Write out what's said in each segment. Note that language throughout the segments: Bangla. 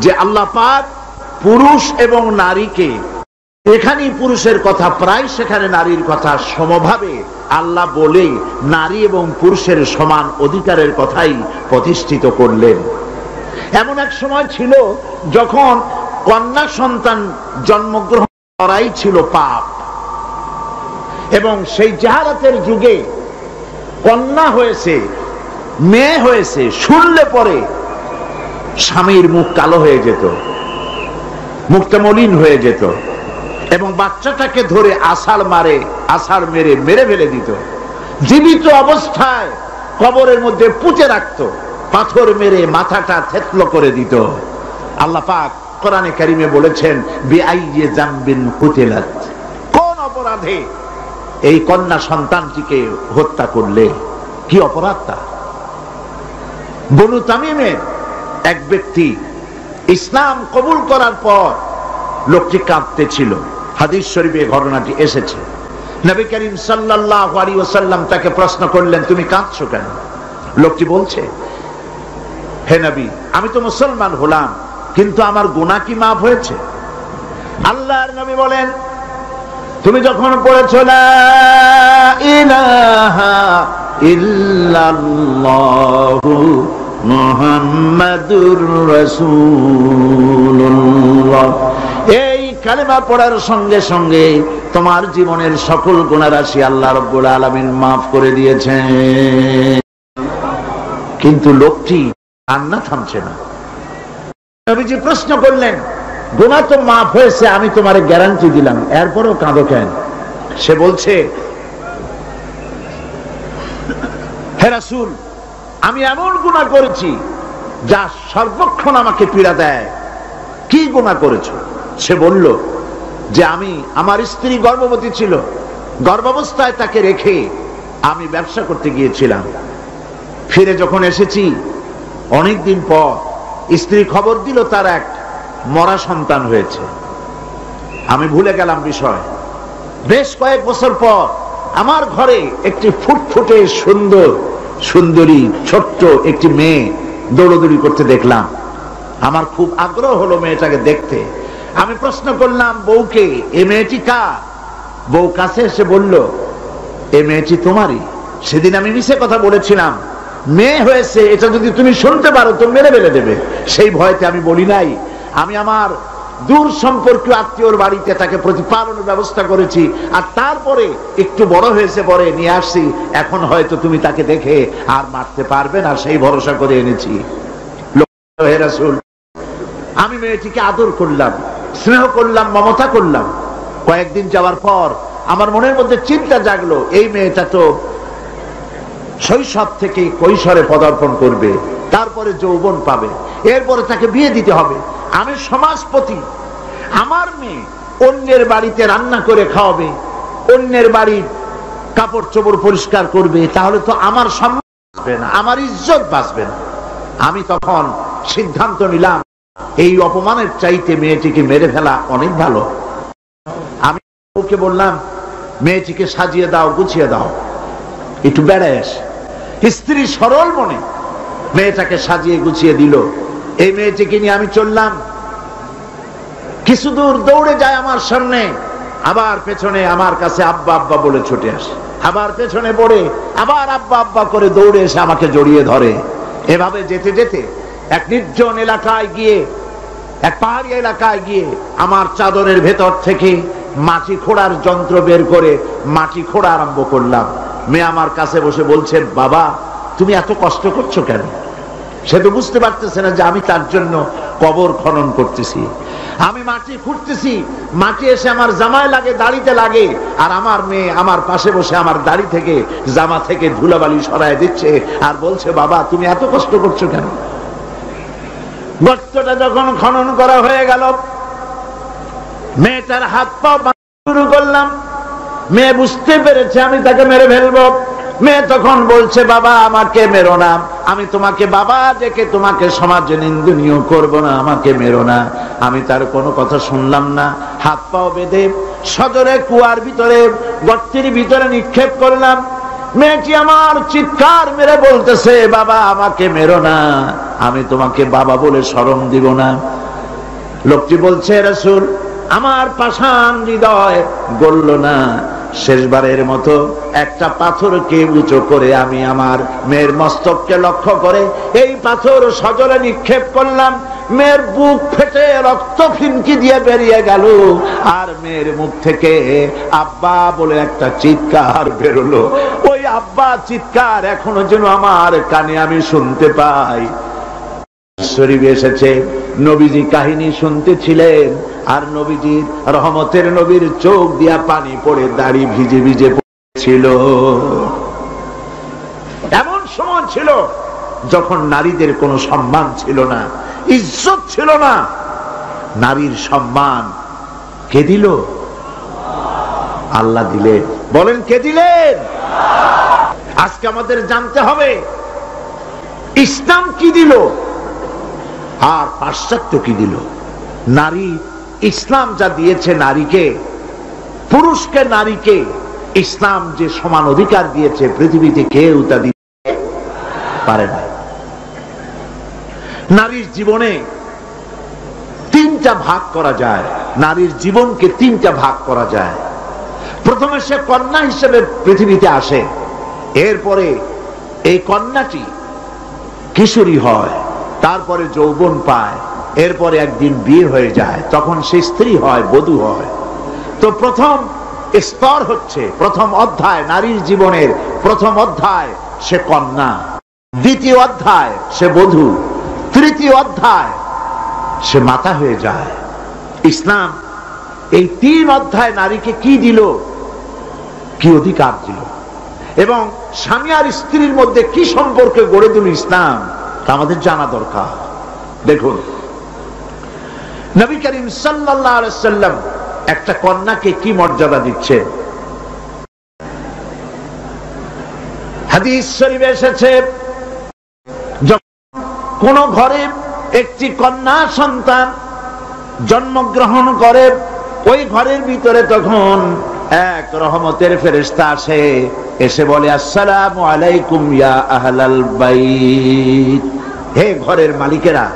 যে আল্লাহ পাক পুরুষ এবং নারীকে, এখানেই পুরুষের কথা প্রায় সেখানে নারীর কথা সমভাবে আল্লাহ বলে নারী এবং পুরুষের সমান অধিকারের কথাই প্রতিষ্ঠিত করলেন। এমন এক সময় ছিল যখন কন্যা সন্তান জন্মগ্রহণ করাই ছিল পাপ, এবং সেই জাহালাতের যুগে কন্যা হয়েছে, মেয়ে হয়েছে শুনলে পরে স্বামীর মুখ কালো হয়ে যেত, মুখটা মলিন হয়ে যেত, এবং বাচ্চাটাকে ধরে আছাড় মেরে ফেলে দিত। জীবিত অবস্থায় কবরের মধ্যে পুঁতে রাখত, পাথর মেরে মাথাটা থেতলো করে দিত। আল্লাহ পাক কোরআনে কারিমে বলেছেন, বিআইয়ি যামবিন কুতিলাত, কোন অপরাধে এই কন্যা সন্তানটিকে হত্যা করলে? কি অপরাধ তার? বনু তামিমের এক ব্যক্তি ইসলাম কবুল করার পর লোকটি কাঁদতেছিল। হাদিস শরীফে ঘটনাটি এসেছে। নবী করিম সাল্লাল্লাহু আলাইহি ওয়াসাল্লাম তাকে প্রশ্ন করলেন, তুমি কাঁদছো কেন? লোকটি বলছে, হে নবী, আমি তো মুসলমান হলাম, কিন্তু আমার গুনাহ কি মাফ হয়েছে? আল্লাহর নবী বলেন, তুমি যখন পড়েছো লা ইলাহা ইল্লাল্লাহু মুহাম্মাদুর রাসূলুল্লাহ, এই কালেমা পড়ার সঙ্গে সঙ্গে তোমার জীবনের সকল গুনাহ রাশি আল্লাহ রাব্বুল আলামিন মাফ করে দিয়েছেন। কিন্তু লোকটি কান্না থামছে না। নবীজি প্রশ্ন করলেন, গুনাহ তো মাফ হয়েছে, আমি তোমারে গ্যারান্টি দিলাম, এরপরও কাঁদো কেন? সে বলছে, হে রাসূল, আমি এমন গুনাহ করেছি যা সর্বক্ষণ আমাকে পীড়া দেয়। কি গুনাহ করেছো? সে বলল যে আমার স্ত্রী গর্ভবতী ছিল, গর্ভাবস্থায় তাকে রেখে আমি ব্যবসা করতে গিয়েছিলাম। ফিরে যখন এসেছি অনেকদিন পর স্ত্রী খবর দিল তার এক মরা সন্তান হয়েছে। আমি ভুলে গেলাম বিষয়। বেশ কয়েক বছর পর আমার ঘরে একটি ফুটফুটে সুন্দরী ছোট্ট একটি মেয়ে দৌড়দৌড়ি করতে দেখলাম। আমার খুব আগ্রহ হলো মেয়েটাকে দেখতে। আমি প্রশ্ন করলাম বউকে, এ মেয়েটি কার? বউ কাছে এসে বলল, এ মেয়েটি তোমারই। সেদিন আমি মিছে কথা বলেছিলাম, মেয়ে হয়েছে এটা যদি তুমি শুনতে পারো তো মেরে ফেলে দেবে, সেই ভয়তে আমি বলি নাই। আমি আমার দূর সম্পর্কীয় আত্মীয়র বাড়িতে তাকে প্রতিপালনের ব্যবস্থা করেছি, আর তারপরে একটু বড় হয়েছে পরে নিয়ে আসছি। এখন হয়তো তুমি তাকে দেখে আর মারতে পারবে না, সেই ভরসা করে এনেছি। হে রাসূল, আমি মেয়েটিকে আদর করলাম, স্নেহ করলাম, মমতা করলাম। কয়েকদিন যাওয়ার পর আমার মনের মধ্যে চিন্তা জাগলো, এই মেয়েটা তো শৈশব থেকে কৈশোরে পদার্পণ করবে, তারপরে যৌবন পাবে, এরপরে তাকে বিয়ে দিতে হবে। আমি সমাজপতি, আমার মেয়ে অন্যের বাড়িতে রান্না করে খাওয়াবে, অন্যের বাড়ির কাপড় চোপড় পরিষ্কার করবে, তাহলে তো আমার সম্মান বাঁচবে না, আমার ইজ্জত বাঁচবে না। আমি তখন সিদ্ধান্ত নিলাম, এই অপমানের চাইতে মেয়েটিকে মেরে ফেলা অনেক ভালো। আমি ওকে বললাম, মেয়েটিকে সাজিয়ে দাও, গুছিয়ে দাও, একটু বেড়ায় আসে। স্ত্রী সরল মনে মেয়েটাকে সাজিয়ে গুছিয়ে দিল। এই মেয়েটিকে নিয়ে আমি চললাম। কিছু দূর দৌড়ে যায় আমার সামনে, আবার পেছনে আমার কাছে আব্বা আব্বা বলে ছুটে আসে, আবার পেছনে পড়ে আবার আব্বা আব্বা করে দৌড়ে এসে আমাকে জড়িয়ে ধরে। এভাবে যেতে যেতে এক নির্জন এলাকায় গিয়ে, এক পাহাড়ি এলাকায় গিয়ে আমার চাদরের ভেতর থেকে মাটি খোঁড়ার যন্ত্র বের করে মাটি খোঁড়া আরম্ভ করলাম। মেয়ে আমার কাছে বসে বলছেন, বাবা তুমি এত কষ্ট করছো কেন? সে তো বুঝতে পারতেছে না যে আমি তার জন্য কবর খনন করতেছি। আমি মাটি খুঁড়তেছি, মাটি এসে আমার জামায় লাগে, দাড়িতে লাগে, আর আমার মেয়ে আমার পাশে বসে আমার দাড়ি থেকে জামা থেকে ধুলাবালি সরায় দিচ্ছে আর বলছে, বাবা তুমি এত কষ্ট করছো কেন? গর্তটা যখন খনন করা হয়ে গেল, মেয়েটার হাত পা শুরু করলাম। মেয়ে বুঝতে পেরেছে আমি তাকে মেরে ফেলবো। মেয়ে তখন বলছে, বাবা আমাকে মেরো না, আমি তোমাকে বাবা ডেকে তোমাকে সমাজে নিন্দনীয় করব না, আমাকে মেরো না। আমি তার কোনো কথা শুনলাম না। হাত পাও বেঁধে সজোরে কুয়ার ভিতরে, গর্তের ভিতরে নিক্ষেপ করলাম। মেয়েটি আমার চিৎকার মেরে বলতেছে, বাবা আমাকে মেরো না, আমি তোমাকে বাবা বলে শরম দিব না। লোকটি বলছে, রাসূল, আমার পাষাণ হৃদয় গলল না, শেষবারের মতো একটা পাথরকে উঁচু করে আমি আমার মেয়ের মস্তককে লক্ষ্য করে এই পাথর সজলে নিক্ষেপ করলাম। মেয়ের বুক ফেটে রক্ত ফিনকি দিয়ে বেরিয়ে গেল, আর মেয়ের মুখ থেকে আব্বা বলে একটা চিৎকার বেরোলো। ওই আব্বা চিৎকার এখনো যেন আমার কানে আমি শুনতে পাই। শরীফে এসেছে, নবীজি কাহিনী শুনতেছিলেন, আর নবীজির রহমতের নবীর চোখ দিয়া পানি পড়ে দাড়ি ভিজে ভিজে পড়েছিল। এমন সময় ছিল যখন নারীদের কোনো সম্মান ছিল না, ইজ্জত ছিল না। নারীর সম্মান কে দিল? আল্লাহ দিলেন। বলেন, কে দিলেন? আজকে আমাদের জানতে হবে ইসলাম কি দিল আর পাশ্চাত্য কি দিল। নারী, ইসলাম যা দিয়েছে নারীকে, পুরুষকে নারীকে ইসলাম যে সমান অধিকার দিয়েছে, পৃথিবীতে কেউ তা দিতে পারে না। নারীর জীবনে তিনটা ভাগ করা যায়, নারীর জীবনকে তিনটা ভাগ করা যায়। প্রথমে সে কন্যা হিসেবে পৃথিবীতে আসে, এরপরে এই কন্যাটি কিশোরী হয়, তারপরে যৌবন পায়, এরপরে একদিন বিয়ে হয়ে যায়, তখন সে স্ত্রী হয়, বধূ হয়। তো প্রথম স্তর হচ্ছে, প্রথম অধ্যায় নারীর জীবনের প্রথম অধ্যায় সে কন্যা, দ্বিতীয় অধ্যায় সে বধূ, তৃতীয় অধ্যায় সে মাতা হয়ে যায়। ইসলাম এই তিন অধ্যায় নারীকে কি দিল, কি অধিকার দিল, এবং স্বামী আর স্ত্রীর মধ্যে কি সম্পর্ক গড়ে দিল ইসলাম, তা আমাদের জানা দরকার। দেখুন, নবী করিম সাল্লাল্লাহু আলাইহি সাল্লাম একটা কন্যাকে কি মর্যাদা দিচ্ছে। হাদিস শরীফে এসেছে, কোন ঘরে একটি কন্যা সন্তান জন্মগ্রহণ করে, ওই ঘরের ভিতরে তখন এক রহমতের ফেরেশতা আসে, এসে বলে, আসসালামু আলাইকুম ইয়া আহলাল বাইত। হে ঘরের মালিকেরা,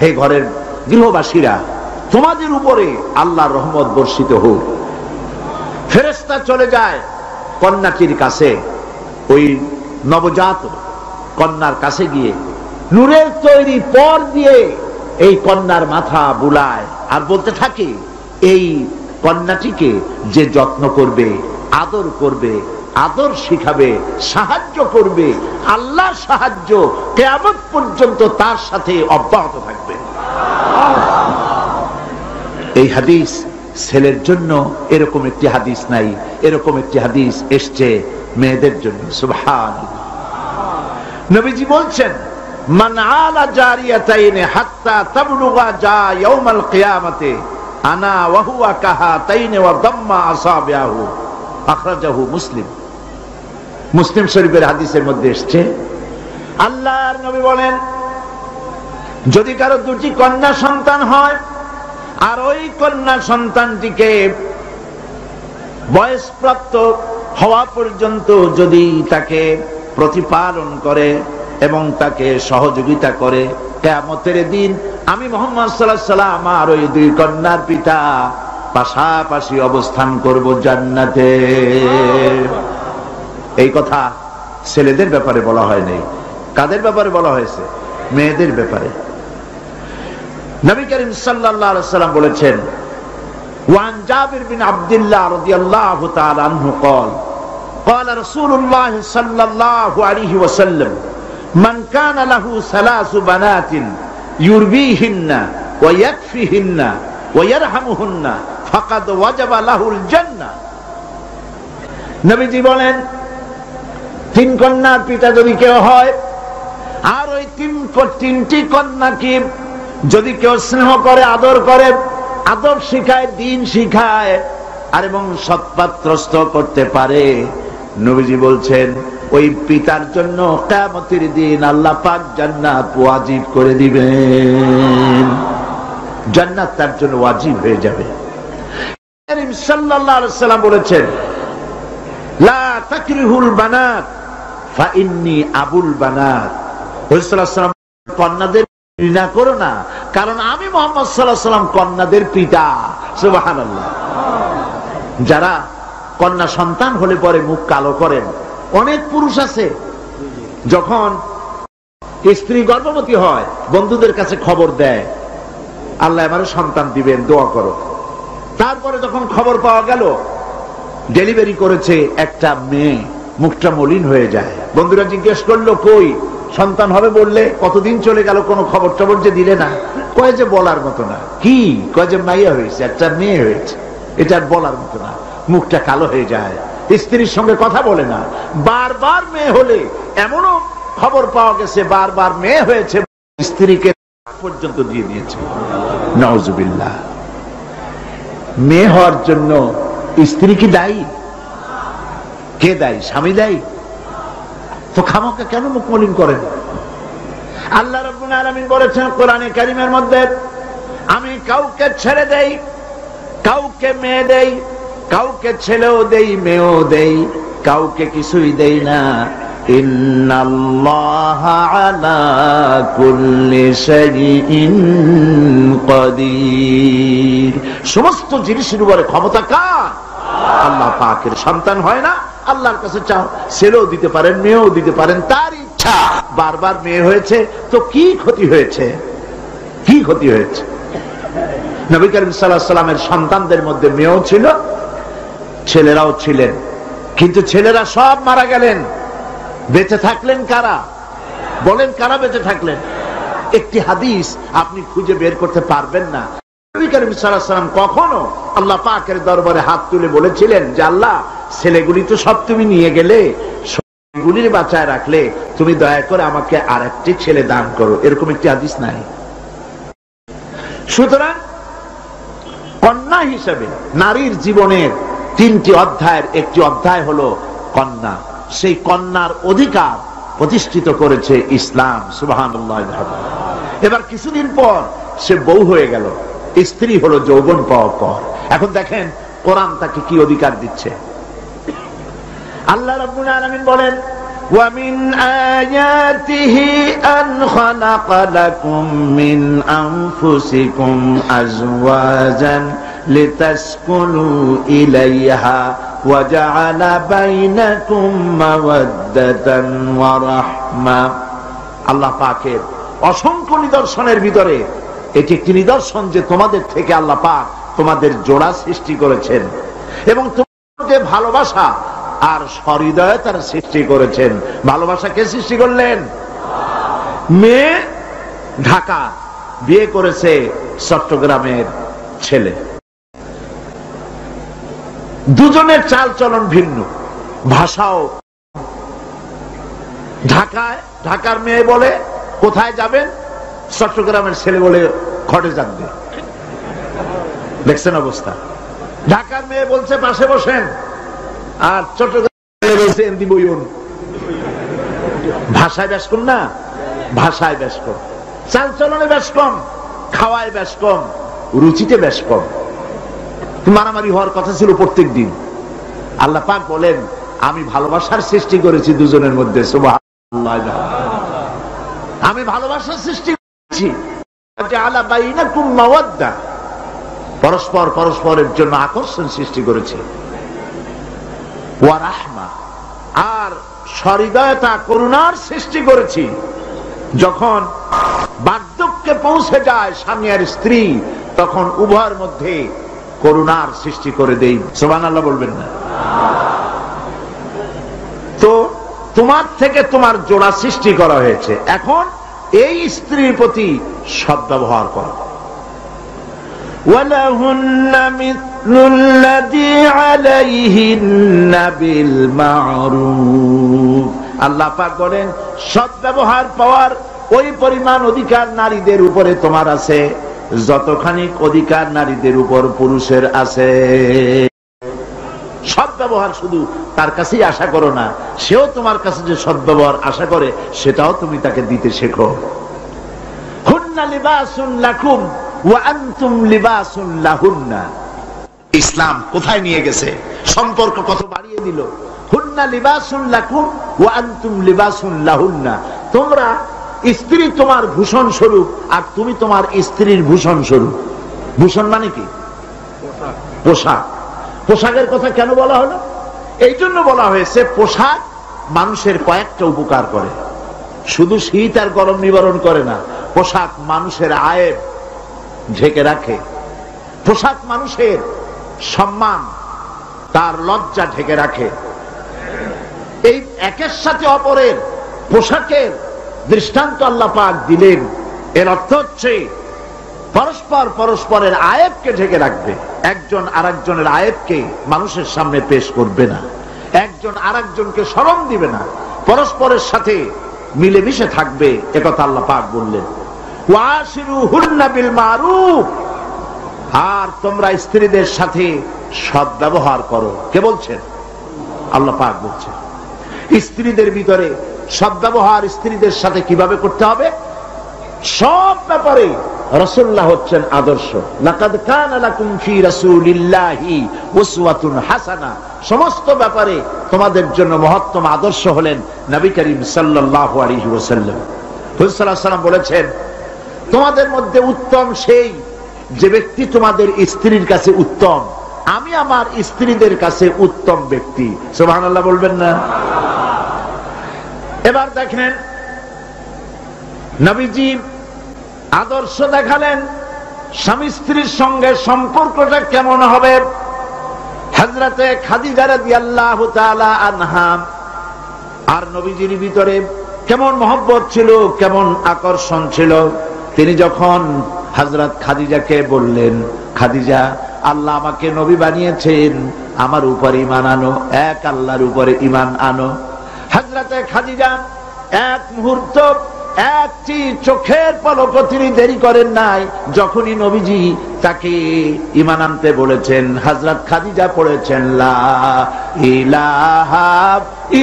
হে ঘরের গৃহবাসীরা, তোমাদের উপরে আল্লাহর রহমত বর্ষিত হোক। ফেরেশতা চলে যায় কন্যাটির কাছে, ওই নবজাত কন্যার কাছে গিয়ে নূরের তৈরি পর দিয়ে এই কন্যার মাথা বুলায়, আর বলতে থাকে, এই কন্যাটিকে যে যত্ন করবে, আদর করবে, আদর শিখাবে, সাহায্য করবে, আল্লাহর সাহায্য কিয়ামত পর্যন্ত তার সাথে অব্যাহত থাকবে। এই হাদিস ছেলের জন্য এরকম একটি হাদিস নাই, এরকম একটি হাদিস এসছে মেয়েদের জন্য। সুবহানাল্লাহ। নবীজি বলছেন, মান আলা জারিয়াতাইন হাত্তা তাবলুগা জা ইয়াউমাল কিয়ামাতে আনা ওয়া হুয়া কাহাতাইন ওয়া দাম্মা আসাবিহু, আখরাজাহু মুসলিম। মুসলিম শরীফের হাদিসের মধ্যে এসেছে, আল্লাহর নবী বলেন, যদি কারো দুটি কন্যা সন্তান হয়, আর ওই কন্যা সন্তানটিকে বয়সপ্রাপ্ত হওয়া পর্যন্ত যদি তাকে প্রতিপালন করে এবং তাকে সহযোগিতা করে, কিয়ামতের দিন আমি মুহাম্মদ সাল্লাল্লাহু আলাইহি ওয়াসাল্লাম আর ওই দুই কন্যার পিতা পাশাপাশি অবস্থান করব জান্নাতে। এই কথা ছেলেদের ব্যাপারে বলা হয় নাই, কাদের ব্যাপারে বলা হয়েছে? মেয়েদের ব্যাপারে। নবী করিম সাল্লাল্লাহু আলাইহি ওয়াসাল্লাম বলেছেন, ওয়ান জাবির বিন আব্দুল্লাহ রাদিয়াল্লাহু তাআলা আনহু قال قال رسول الله صلى الله عليه وسلم من كان له ثلاث بنات يربيهن ويكفيهن ويرحمهن فقد وجب له الجنة। নবীজি বলেন, তিন কন্যার পিতা যদি কেউ হয়, আর ওই তিনটি কন্যাকে যদি কেউ স্নেহ করে, আদর করে, আদব শিখায়, দিন শিখায়, আর এবং সৎপাত্রস্থ করতে পারে, নবীজি বলছেন ওই পিতার জন্য কিয়ামতের দিন আল্লাহ পাক জান্নাত ওয়াজিব করে দিবেন, জান্নাত তার জন্য ওয়াজিব হয়ে যাবে। করিম সাল্লাল্লাহু আলাইহি ওয়াসাল্লাম বলেছেন, লা তাকরিহুল বানাত ফা ইন্নী আবুল বানাত। রাসূলুল্লাহ সাল্লাল্লাহু আলাইহি ওয়াসাল্লাম, কন্যাদের ঘৃণা করো না, কারণ আমি মুহাম্মদ সাল্লাল্লাহু আলাইহি ওয়াসাল্লাম কন্যাদের পিতা। সুবহানাল্লাহ। যারা কন্যা সন্তান হলে পরে মুখ কালো করেন, অনেক পুরুষ আছে যখন স্ত্রী গর্ভবতী হয় বন্ধুদের কাছে খবর দেয়, আল্লাহ আমারে সন্তান দিবেন, দোয়া করো। তারপরে যখন খবর পাওয়া গেল ডেলিভারি করেছে একটা মেয়ে, মুখটা মলিন হয়ে যায়। বন্ধুরা জিজ্ঞেস করলো কই সন্তান হবে বললে, কতদিন চলে গেল কোনো খবর টবর যে দিলে না। কয় যে বলার মতো না। কি? কয় যে মাইয়া হয়েছে, একটা মেয়ে হয়েছে, এটা আর বলার মতো না। মুখটা কালো হয়ে যায়, স্ত্রীর সঙ্গে কথা বলে না। বারবার মেয়ে হলে, এমনও খবর পাওয়া গেছে বারবার মেয়ে হয়েছে, স্ত্রীকে পর্যন্ত দিয়ে দিয়েছে। নাউজুবিল্লাহ। মেয়ে হওয়ার জন্য স্ত্রী কি দায়ী? কে দায়ী? স্বামী দায়ী। তো খামাকা কেন মুখ মলিন করেন? আল্লাহ রাব্বুল আলামিন বলেছেন কোরআনে কারীমের মধ্যে, আমি কাউকে ছেড়ে দেই, কাউকে মেয়ে দেই, কাউকে ছেলেও দেই মেয়েও দেই, কাউকে কিছুই দেই না। ইন্নাল্লাহা আলা কুল্লি শাইইন কাদির। সমস্ত জিনিসের উপরে ক্ষমতা কার? আল্লাহ পাকের। সন্তান হয় না, আল্লাহর কাছে চাও, ছেলেও দিতে পারেন মেয়েও দিতে পারেন, তার ইচ্ছা। বারবার মেয়ে হয়েছে তো কি ক্ষতি হয়েছে? কি ক্ষতি হয়েছে? নবী করিম সাল্লাল্লাহু আলাইহি ওয়াসাল্লামের সন্তানদের মধ্যে মেয়েও ছিল, ছেলেরাও ছিলেন, কিন্তু ছেলেরা সব মারা গেলেন। বেঁচে থাকলেন কারা? বলেন কারা বেঁচে থাকলেন? একটি হাদিস আপনি খুঁজে বের করতে পারবেন না। নবী করিম সাল্লাল্লাহু আলাইহি ওয়াসাল্লাম কখনো আল্লাহ পাকের দরবারে হাত তুলে বলেছিলেন যে আল্লাহ, ছেলেগুলি তো সব তুমি নিয়ে গেলে, সবগুলির বাঁচায় রাখলে, তুমি দয়া করে আমাকে আরেকটি ছেলে দান করো, এরকম একটি হাদিস নাই। সুতরাং কন্যা হিসেবে নারীর জীবনের 3টি অধ্যায়ের একটি অধ্যায় হলো কন্যা। সেই কন্যার অধিকার প্রতিষ্ঠিত করেছে ইসলাম। সুবহানাল্লাহ। এবার কিছুদিন পর সে বউ হয়ে গেল, স্ত্রী হলো যৌবন পাওয়ার পর। এখন দেখেন কোরআন তাকে কি অধিকার দিচ্ছে। আল্লাহ রাব্বুল আলামিন বলেন, وَمِنْ آيَاتِهِ أَنْ خَلَقَ لَكُم مِّنْ أَنفُسِكُمْ أَزْوَاجًا لِتَسْكُنُوا إِلَيْهَا وَجَعَلَ بَيْنَكُم مَّوَدَّةً وَرَحْمَةً। আল্লাহ পাকের অসংখ্য নিদর্শনের ভিতরে এটি একটি নিদর্শন যে তোমাদের থেকে আল্লাহ পাক তোমাদের জোড়া সৃষ্টি করেছেন এবং তোমাদের ভালোবাসা আর সহৃদয়তার সৃষ্টি করেছেন। ভালোবাসা কে সৃষ্টি করলেন? মেয়ে ঢাকা, বিয়ে করেছে চট্টগ্রামের ছেলে। দুজনের চাল চলন ভিন্ন, ভাষাও। ঢাকার মেয়ে বলে কোথায় যাবেন, চট্টগ্রামের ছেলে বলে খড়ে যাবে। দেখছেন অবস্থা? ঢাকার মেয়ে বলছে পাশে বসেন, আর চট্টগ্রাম বলছে এন্দি বইউন। ভাষায় বেশ কম না? ভাষায় বেশ কম, চাল চলনে বেশ কম, খাওয়ায় বেশ কম, রুচিতে বেশ কম। মারামারি হওয়ার কথা ছিল প্রত্যেক দিন। আল্লাহ পাক বলেন আমি ভালোবাসার সৃষ্টি করেছি দুজনের মধ্যে। সুবহানাল্লাহ। আমি ভালোবাসার সৃষ্টি করেছি, জাআলা বাইনাকুম মাওয়াদ্দা, পরস্পর পরস্পরের জন্য আকর্ষণ সৃষ্টি করেছি, ওয়া রাহমা, আর সহৃদয়তা করুণার সৃষ্টি করেছি। যখন বার্ধক্যে পৌঁছে যায় স্বামী আর স্ত্রী, তখন উভয়ের মধ্যে করুণার সৃষ্টি করে দেই। সুবহানাল্লাহ বলবেন না? তো তোমার থেকে তোমার জোড়া সৃষ্টি করা হয়েছে, এখন এই স্ত্রীর প্রতি সদ্ব্যবহার করো। ওয়ালাহুন্না মিথলুল্লাযী আলাইহিন্না বিল মা'রুফ। আল্লাহ পাক বলেন সদ্ব্যবহার পাওয়ার ওই পরিমাণ অধিকার নারীদের উপরে তোমার আছে যতখানি অধিকার নারীদের উপর পুরুষের আছে। সদ্ব্যবহার শুধু তার কাছেই আশা করো না, সেও তোমার কাছে যে সদ্ব্যবহার আশা করে সেটাও তুমি তাকে দিতে শেখো। হুন্না লিবাসুন লাকুম ওয়া আনতুম লিবাসুন লাহুন্না। ইসলাম কোথায় নিয়ে গেছে, সম্পর্ক কত বাড়িয়ে দিল। হুন্না লিবাসুন লাকুম ওয়া আনতুম লিবাসুন লাহুন্না। তোমরা স্ত্রী তোমার ভূষণ স্বরূপ আর তুমি তোমার স্ত্রীর ভূষণ স্বরূপ। ভূষণ মানে কি? পোশাক। পোশাকের কথা কেন বলা হলো? এই জন্য বলা হয়েছে পোশাক মানুষের কয়েকটা উপকার করে, শুধু শীত আর গরম নিবারণ করে না। পোশাক মানুষের আয়েব ঢেকে রাখে, পোশাক মানুষের সম্মান, তার লজ্জা ঢেকে রাখে। এই একের সাথে অপরের পোশাকের দৃষ্টান্ত আল্লাহ পাক দিলেন। এর অর্থ হচ্ছে পরস্পর পরস্পরের আয়েবকে ঢেকে রাখবে, একজন আরেকজনের আয়েবকে মানুষের সামনে পেশ করবে না, একজন আরেকজনকে শরম দিবে না, পরস্পরের সাথে মিলেমিশে থাকবে, একথা আল্লাহ পাক বললেন। ওয়াশিরুহুন্না বিল মারুফ, আর তোমরা স্ত্রীদের সাথে সদ্ব্যবহার করো। কে বলছেন? আল্লাহ পাক বলছেন। স্ত্রীদের ভিতরে সদ্ব্যবহার স্ত্রীদের সাথে কিভাবে করতে হবে, সব ব্যাপারে রাসূলুল্লাহ হচ্ছেন আদর্শ। লাকাদ কানা লাকুম ফি রাসূলিল্লাহি উসওয়াতুন হাসানা, সমস্ত ব্যাপারে তোমাদের জন্য মহত্তম আদর্শ হলেন নবী করিম সাল্লাল্লাহু আলাইহি ওয়াসাল্লাম। রাসূল সাল্লাল্লাহু আলাইহি ওয়াসাল্লাম বলেছেন, তোমাদের মধ্যে উত্তম সেই যে ব্যক্তি তোমাদের স্ত্রীর কাছে উত্তম। আমি আমার স্ত্রীদের কাছে উত্তম ব্যক্তি। সুবহানাল্লাহ বলবেন না? এবার দেখেন নবীজি আদর্শ দেখালেন স্বামী স্ত্রীর সঙ্গে সম্পর্কটা কেমন হবে। হযরতে খাদিজা রাদিয়াল্লাহু তাআলা আনহা আর নবীজির ভিতরে কেমন মহব্বত ছিল, কেমন আকর্ষণ ছিল। তিনি যখন হযরত খাদিজাকে বললেন, খাদিজা, আল্লাহ আমাকে নবী বানিয়েছেন, আমার উপর ঈমান আনো, এক আল্লাহর উপরে ঈমান আনো। হযরতে খাদিজা এক মুহূর্ত, একটি চোখের পলক তিনি দেরি করেন নাই। যখনই নবীজি তাকে ঈমান আনতে বলেছেন, হযরত খাদিজা পড়েছেন লা ইলাহা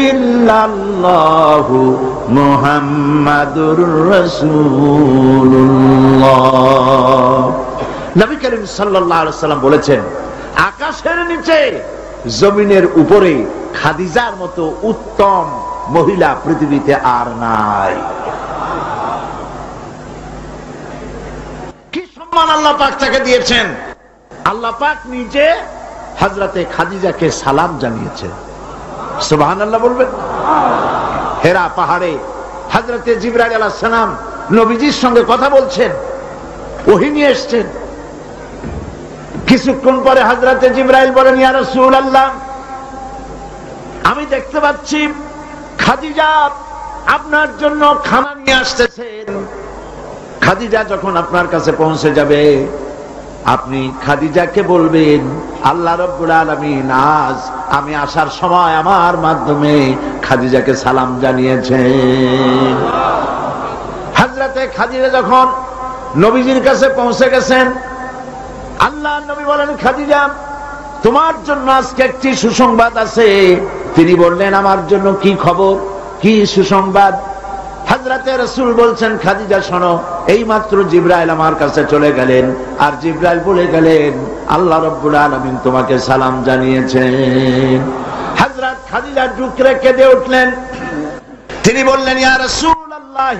ইল্লাল্লাহু মুহাম্মাদুর রাসূলুল্লাহ। নবী করিম সাল্লাল্লাহু আলাইহি ওয়াসাল্লাম বলেছেন, আকাশের নিচে জমিনের উপরে খাদিজার মতো উত্তম মহিলা পৃথিবীতে আর নাই। কি সম্মান আল্লাহ পাক তাকে দিয়েছেন। আল্লাহ পাক নিজে হযরতে খাদিজাকে সালাম জানিয়েছেন। সুবহানাল্লাহ বলবেন? হেরা পাহাড়ে হযরতে জিবরাইল আলাইহিস সালাম নবীজির সঙ্গে কথা বলছেন, ওহী নিয়ে এসেছেন। কিছুক্ষণ পরে হযরতে জিবরাইল বলেন, ইয়া রাসূলুল্লাহ, আমি দেখতে পাচ্ছি খাদিজা আপনার জন্য খানা নিয়ে আসতেছেন। খাদিজা যখন আপনার কাছে পৌঁছে যাবে, আপনি খাদিজাকে বলবেন, আল্লাহ রাব্বুল আলামিন আজ আমি আসার সময় আমার মাধ্যমে খাদিজাকে সালাম জানিয়েছেন। হযরতে খাদিজা যখন নবীজির কাছে পৌঁছে গেছেন, আল্লাহ নবী বলেন, খাদিজা, তোমার জন্য আজকে একটি সুসংবাদ আছে। তিনি বললেন, আমার জন্য কি খবর, কি সুসংবাদ? হযরতে রাসূল বলছেন, খাদিজা শোনো, এই মাত্র জিবরাইল আমার কাছে চলে গেলেন, আর জিবরাইল বলে গেলেন, আল্লাহ রাব্বুল আলামিন তোমাকে সালাম জানিয়েছেন। হযরত খাদিজা ডুকরে কেঁদে উঠলেন। তিনি বললেন, ইয়া রাসূলুল্লাহ,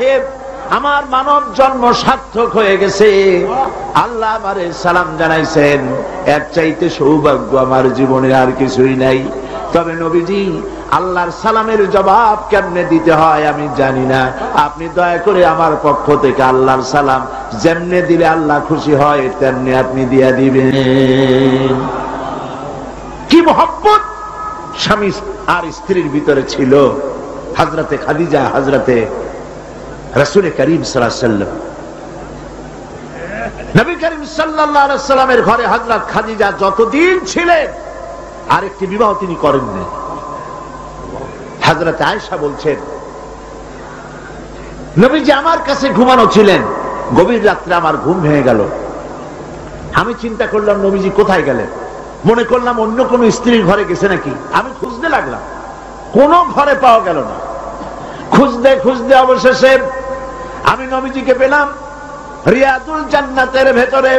আমার মানব জন্ম সার্থক হয়ে গেছে, আল্লাহ আমারে সালাম জানাইছেন, এর চাইতে সৌভাগ্য আমার জীবনে আর কিছুই নাই। তবে নবীজি, আল্লাহর সালামের জবাব কেমনে দিতে হয় আমি জানি না, আপনি দয়া করে আমার পক্ষ থেকে আল্লাহর সালাম যেমনে দিলে আল্লাহ খুশি হয় তেমনি আপনি দিয়া দিবেন। কি মহব্বত স্বামী আর স্ত্রীর ভিতরে ছিল হযরতে খাদিজা, হযরতে রাসূল করিম সাল্লাল্লাহু আলাইহি ওয়াসাল্লাম। নবী করিম সাল্লাল্লাহু আলাইহি ওয়াসাল্লামের ঘরে হযরত খাদিজা যতদিন ছিলেন আরেকটি বিবাহ তিনি করেননি। হযরত আয়েশা বলছেন, নবীজি আমার কাছে ঘুমানো ছিলেন, গভীর রাত্রে আমার ঘুম ভেঙে গেল। আমি চিন্তা করলাম নবীজি কোথায় গেলেন, মনে করলাম অন্য কোন স্ত্রীর ঘরে গেছে নাকি। আমি খুঁজতে লাগলাম, কোন ঘরে পাওয়া গেল না। খুঁজতে খুঁজতে অবশেষে আমি নবীজিকে পেলাম রিয়াদুল জান্নাতের ভেতরে,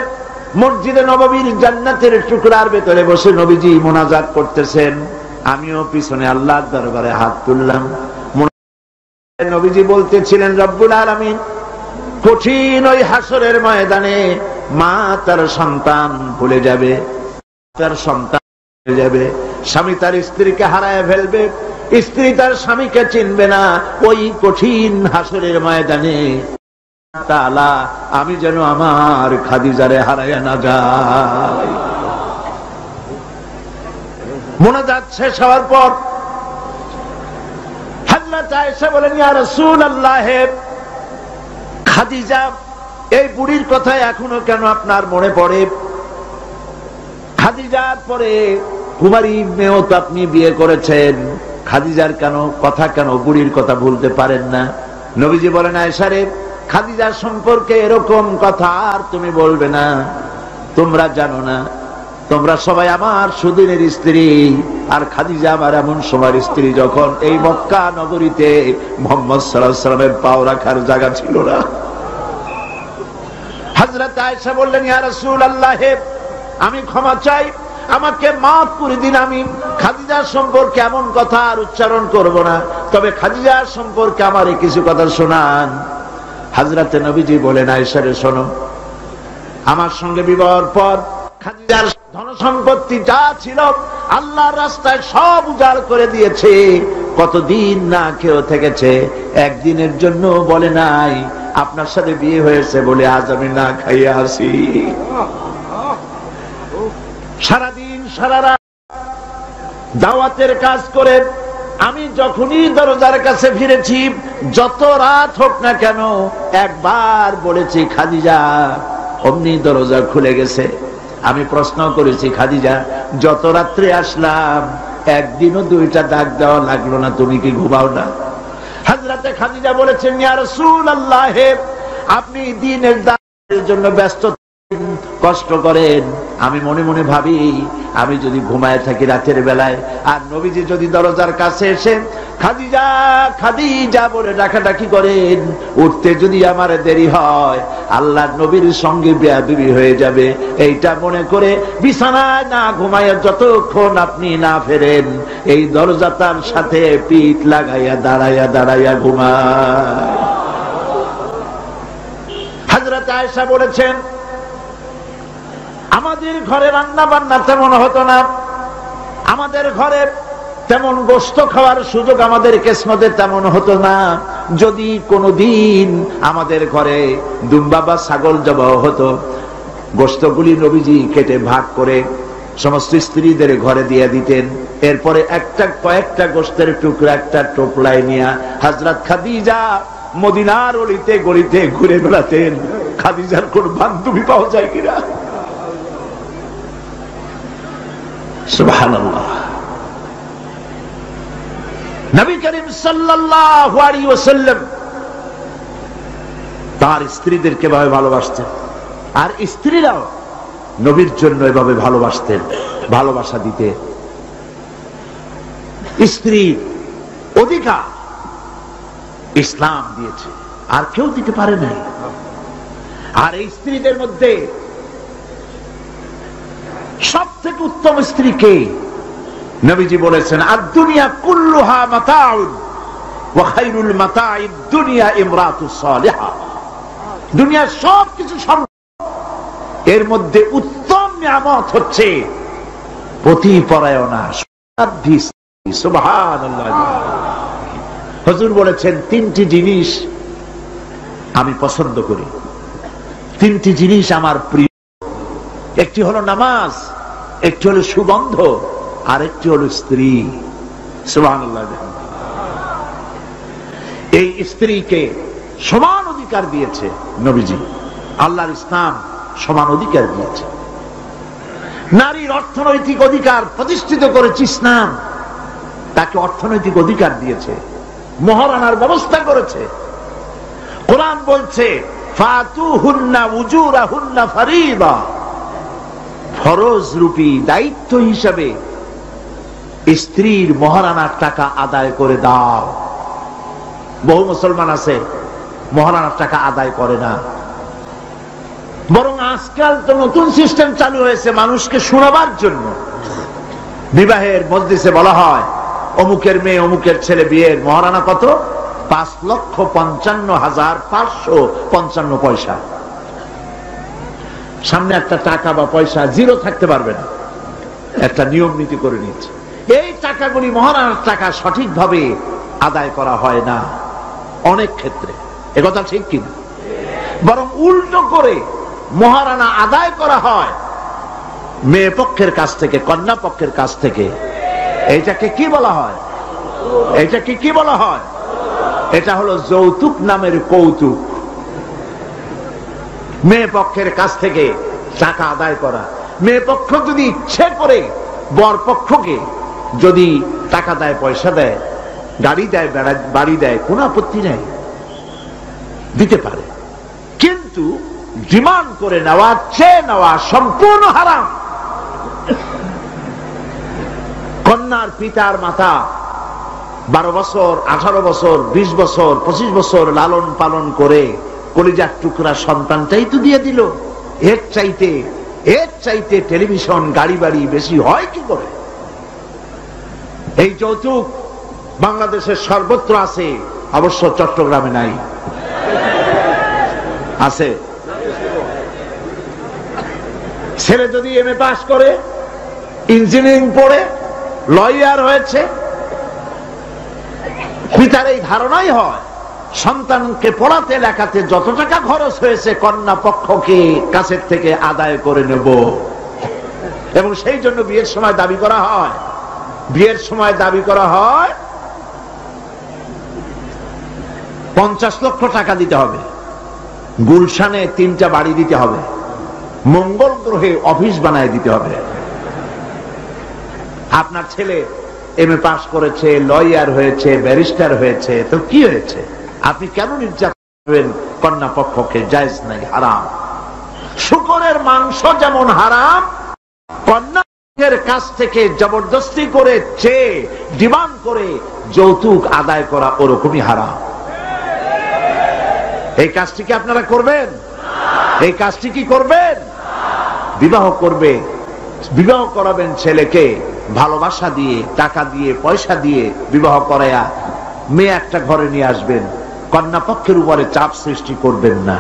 মসজিদে নববীর জান্নাতের টুকরার ভেতরে বসে নবীজি মোনাজাত করতেছেন। আমিও পিছনে আল্লাহর দরবারে হাত তুললাম, নবীজি বলতেছিলেন, রব্বুল আলামিন কঠিন ওই হাসরের ময়দানে মা তার সন্তান ভুলে যাবে, তার সন্তান ভুলে যাবে, স্বামী তার স্ত্রীকে হারায় ফেলবে, স্ত্রী তার স্বামীকে চিনবে না। ওই কঠিন হাসরের ময়দানে তাআলা আমি যেন আমার খাদিজারে হারায় না যাই। মোনাজাত শেষ হওয়ার পর হযরত আয়েশা বলেন, ইয়া রাসূলুল্লাহ, খাদিজা এই বুড়ির কথা এখনো কেন আপনার মনে পড়ে? খাদিজার পরে কুমারী মেয়েও তো আপনি বিয়ে করেছেন, খাদিজার কথা কেন বুড়ির কথা ভুলতে পারেন না? নবীজি বলেন, আয়েশা রে, খাদিজার সম্পর্কে এরকম কথা আর তুমি বলবে না। তোমরা জানো না, তোমরা সবাই আমার সুদিনের স্ত্রী, আর খাদিজা আমার এমন সময়ের স্ত্রী যখন এই মক্কা নগরীতে মুহাম্মদ সাল্লাল্লাহু আলাইহি ওয়াসাল্লামের পাও রাখার জায়গা ছিল না। হযরত আয়েশা বললেন, ইয়া রাসূলুল্লাহ, আমি ক্ষমা চাই, আমাকে মাফ করে দিন, আমি খাদিজার সম্পর্কে এমন কথা আর উচ্চারণ করব না, তবে খাদিজার সম্পর্কে আমার কিছু কথা শোনান। হযরত নবীজি বলেন, আয়েশা রে, শোনো, আমার সঙ্গে বিবাহের পর খাদিজার ধন সম্পত্তি যা ছিল আল্লাহর রাস্তায় সব উজাড় করে দিয়েছে। কতদিন না খেয়ে থেকেছে, একদিনের জন্য বলে নাই আপনার সাথে বিয়ে হয়েছে বলে আজ আমি না খাইয়া আসি। সারাদিন সারা রাত দাওয়াতের কাজ করে আমি যখনই দরজার কাছে ফিরেছি, যত রাত হোক না কেন, একবার বলেছি খাদিজা, অমনি দরজা খুলে গেছে। আমি প্রশ্ন করেছি, খাদিজা, যত রাত্রে আসলাম একদিনও দুইটা ডাক দেওয়া লাগলো না, তুমি কি ঘুমাও না? হযরতে খাদিজা বলেছেন, ইয়া রাসূলুল্লাহ, আপনি দিনের দাওয়াতের জন্য ব্যস্ত, কষ্ট করেন, আমি মনে মনে ভাবি আমি যদি ঘুমায় থাকি রাতের বেলায়, আর নবীজি যদি দরজার কাছে এসে খাদিজা খাদিজা বলে ডাকাডাকি করেন, উঠতে যদি আমার দেরি হয় আল্লাহর নবীর সঙ্গে বেয়াদবি হয়ে যাবে, এইটা মনে করে বিছানায় না ঘুমায় যতক্ষণ আপনি না ফেরেন এই দরজাটার সাথে পিঠ লাগাইয়া দাঁড়াইয়া দাঁড়াইয়া ঘুমায়। হযরত আয়েশা বলেছেন, আমাদের ঘরে রান্না বান্না তেমন হতো না, আমাদের ঘরে তেমন গোশত খাওয়ার সুযোগ আমাদের কিসমতে তেমন হতো না। যদি কোনদিন আমাদের ঘরে দুম্বা বা ছাগল জবাই হতো, গোশতগুলি নবীজি কেটে ভাগ করে সমস্ত স্ত্রীদের ঘরে দিয়ে দিতেন। এরপরে কয়েকটা গোশতের টুকরা একটা টোপলায় নিয়ে হযরত খাদিজা মদিনার অলিতে গলিতে ঘুরে বেড়াতেন। খাদিজার কোন বান্ধবী পাওয়া যায় কিনা? সুবহানাল্লাহ। নবী করিম সাল্লাল্লাহু আলাইহি ওয়াসাল্লাম তার স্ত্রীদেরকে এভাবে ভালোবাসতেন, আর স্ত্রীরাও নবীর জন্য এভাবে ভালোবাসতেন, ভালোবাসা দিতে। স্ত্রীর অধিকার ইসলাম দিয়েছে, আর কেউ দিতে পারে নাই। আর এই স্ত্রীদের মধ্যে সব থেকে উত্তম স্ত্রী কে? নবীজি বলেছেন, আদ-দুনিয়া কুল্লুহা মাতাউন ওয়া খায়রুল মাতাইদ দুনিয়া ইমরাতুস সালিহা। দুনিয়ার সবকিছু সম্পদ, এর মধ্যে উত্তম নিয়ামত হচ্ছে পতিপরায়ণা সাধ্বী স্ত্রী। সুবহানাল্লাহ। হুজুর বলেছেন, তিনটি জিনিস আমি পছন্দ করি, তিনটি জিনিস আমার প্রিয়। একটি হলো নামাজ, একটি হলো সুগন্ধ, আর একটি হলো স্ত্রী। সুবহানাল্লাহ। এই স্ত্রীকে সমান অধিকার দিয়েছে নবীজি, আল্লাহর ইসলাম সমান অধিকার দিয়েছে। নারীর অর্থনৈতিক অধিকার প্রতিষ্ঠিত করেছে ইসলাম, তাকে অর্থনৈতিক অধিকার দিয়েছে, মহারানার ব্যবস্থা করেছে। কোরআন বলছে, ফাতুহুন্না উজুরাহুন্না ফারিদা, ফরজ রূপী দায়িত্ব হিসাবে স্ত্রীর মহারানার টাকা আদায় করে দাও। বহু মুসলমান আছে মহারানার টাকা আদায় করে না, বরং আজকাল তো নতুন সিস্টেম চালু হয়েছে মানুষকে শোনাবার জন্য। বিবাহের মজলিসে বলা হয়, অমুকের মেয়ে অমুকের ছেলে বিয়ের মহারানা কত 5,55,555 পয়সা। সামনে একটা টাকা বা পয়সা জিরো থাকতে পারবে না, একটা নিয়ম নীতি করে নিচ্ছে। এই টাকাগুলি মহারানার টাকা সঠিকভাবে আদায় করা হয় না অনেক ক্ষেত্রে, একথা ঠিক কিনা? বরং উল্টো করে মহারানা আদায় করা হয় মেয়ে পক্ষের কাছ থেকে, কন্যা পক্ষের কাছ থেকে। এইটাকে কি বলা হয়? এটাকে কি বলা হয়? এটা হলো যৌতুক নামের কৌতুক। মেয়ে পক্ষের কাছ থেকে টাকা আদায় করা। মেয়ে পক্ষ যদি ইচ্ছে করে বর পক্ষকে যদি টাকা দেয়, পয়সা দেয়, গাড়ি দেয়, বাড়ি দেয়, কোনো আপত্তি নেই, দিতে পারে। কিন্তু ডিমান্ড করে নেওয়া, চেয়ে নেওয়া সম্পূর্ণ হারাম। কন্যার পিতার মাতা 12 বছর, 18 বছর, 20 বছর, 25 বছর লালন পালন করে কলিজার টুকরা সন্তানটাই তো দিয়ে দিল। এর চাইতে টেলিভিশন, গাড়ি বাড়ি বেশি হয় কি করে? এই যৌতুক বাংলাদেশের সর্বত্র আছে, অবশ্য চট্টগ্রামে নাই। আছে। ছেলে যদি এমএ পাস করে, ইঞ্জিনিয়ারিং পড়ে, লয়ার হয়েছে, পিতার এই ধারণাই হয় সন্তানকে পড়াতে লেখাতে যত টাকা খরচ হয়েছে কন্যা পক্ষকে কাছের থেকে আদায় করে নেব। এবং সেই জন্য বিয়ের সময় দাবি করা হয় 50 লক্ষ টাকা দিতে হবে, গুলশানে 3টা বাড়ি দিতে হবে, মঙ্গল গ্রহে অফিস বানায় দিতে হবে। আপনার ছেলে এমএ পাস করেছে, লয়ার হয়েছে, ব্যারিস্টার হয়েছে, তো কি হয়েছে? আপনি কেন নির্যাতন করবেন কন্যা পক্ষকে? জায়েজ নাই, হারাম। শূকরের মাংস যেমন হারাম, কন্যার কাছ থেকে জবরদস্তি করে চেয়ে ডিমান্ড করে যৌতুক আদায় করা ওরকমই হারাম। এই কাজটি কি আপনারা করবেন? এই কাজটি কি করবেন? বিবাহ করবে, বিবাহ করাবেন ছেলেকে ভালোবাসা দিয়ে, টাকা দিয়ে, পয়সা দিয়ে বিবাহ করায়া মেয়ে একটা ঘরে নিয়ে আসবেন, কন্যা পক্ষের উপরে চাপ সৃষ্টি করবেন না।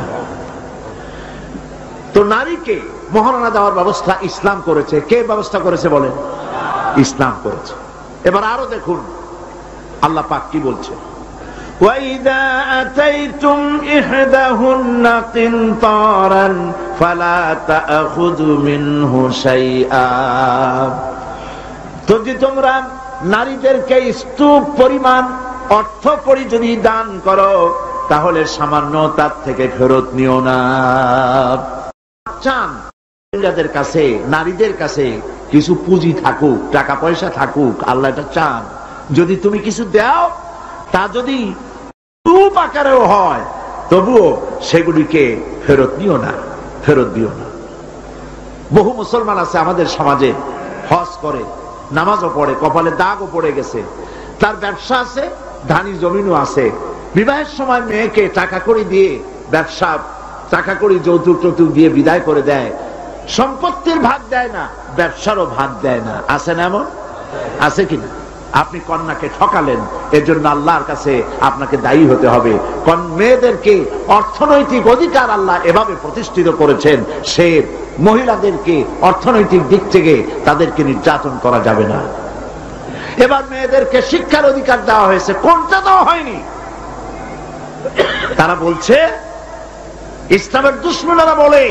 তো নারীকে মহারণা দেওয়ার ব্যবস্থা ইসলাম করেছে। কে ব্যবস্থা করেছে বলেন? ইসলাম করেছে। এবার আরো দেখুন আল্লাহ পাক কি বলছে। وَإِذَا أَتَيْتُمْ إِحْدَاهُنَّ قِنطَارًا فَلَا تَأْخُذُوا مِنْهُ شَيْئًا। তো যে তোমরা নারীদেরকে স্তূপ পরিমাণ অর্থ করি যদি দান করো, তাহলে সামান্য তার থেকে ফেরত নিও না। চান মহিলাদের কাছে, নারীদের কাছে কিছু পুঁজি থাকুক, টাকা পয়সা থাকুক, আল্লাহ এটা চান। যদি তুমি কিছু দাও, তা যদি স্তূপ আকারেও হয়, তবুও সেগুলিকে ফেরত নিও না, ফেরত দিও না। বহু মুসলমান আছে আমাদের সমাজে, হজ করে, নামাজও পড়ে, কপালে দাগও পড়ে গেছে, তার ব্যবসা আছে, ধানি জমিনও আছে, বিবাহের সময় মেয়েকে টাকা কড়ি দিয়ে, ব্যবসা টাকা কড়ি যৌতুক টৌতুক দিয়ে বিদায় করে দেয়, সম্পত্তির ভাগ দেয় না, ব্যবসারও ভাগ দেয় না। আছে না এমন? আছে কিনা? আপনি কন্যাকে ঠকালেন, এর জন্য আল্লাহর কাছে আপনাকে দায়ী হতে হবে। মেয়েদেরকে অর্থনৈতিক অধিকার আল্লাহ এভাবে প্রতিষ্ঠিত করেছেন, সে মহিলাদেরকে অর্থনৈতিক দিক থেকে তাদেরকে নির্যাতন করা যাবে না। এবার মেয়েদেরকে শিক্ষার অধিকার দেওয়া হয়েছে, কোনটা দেওয়া হয়নি? তারা বলছে, ইসলামের দুশমনেরা বলে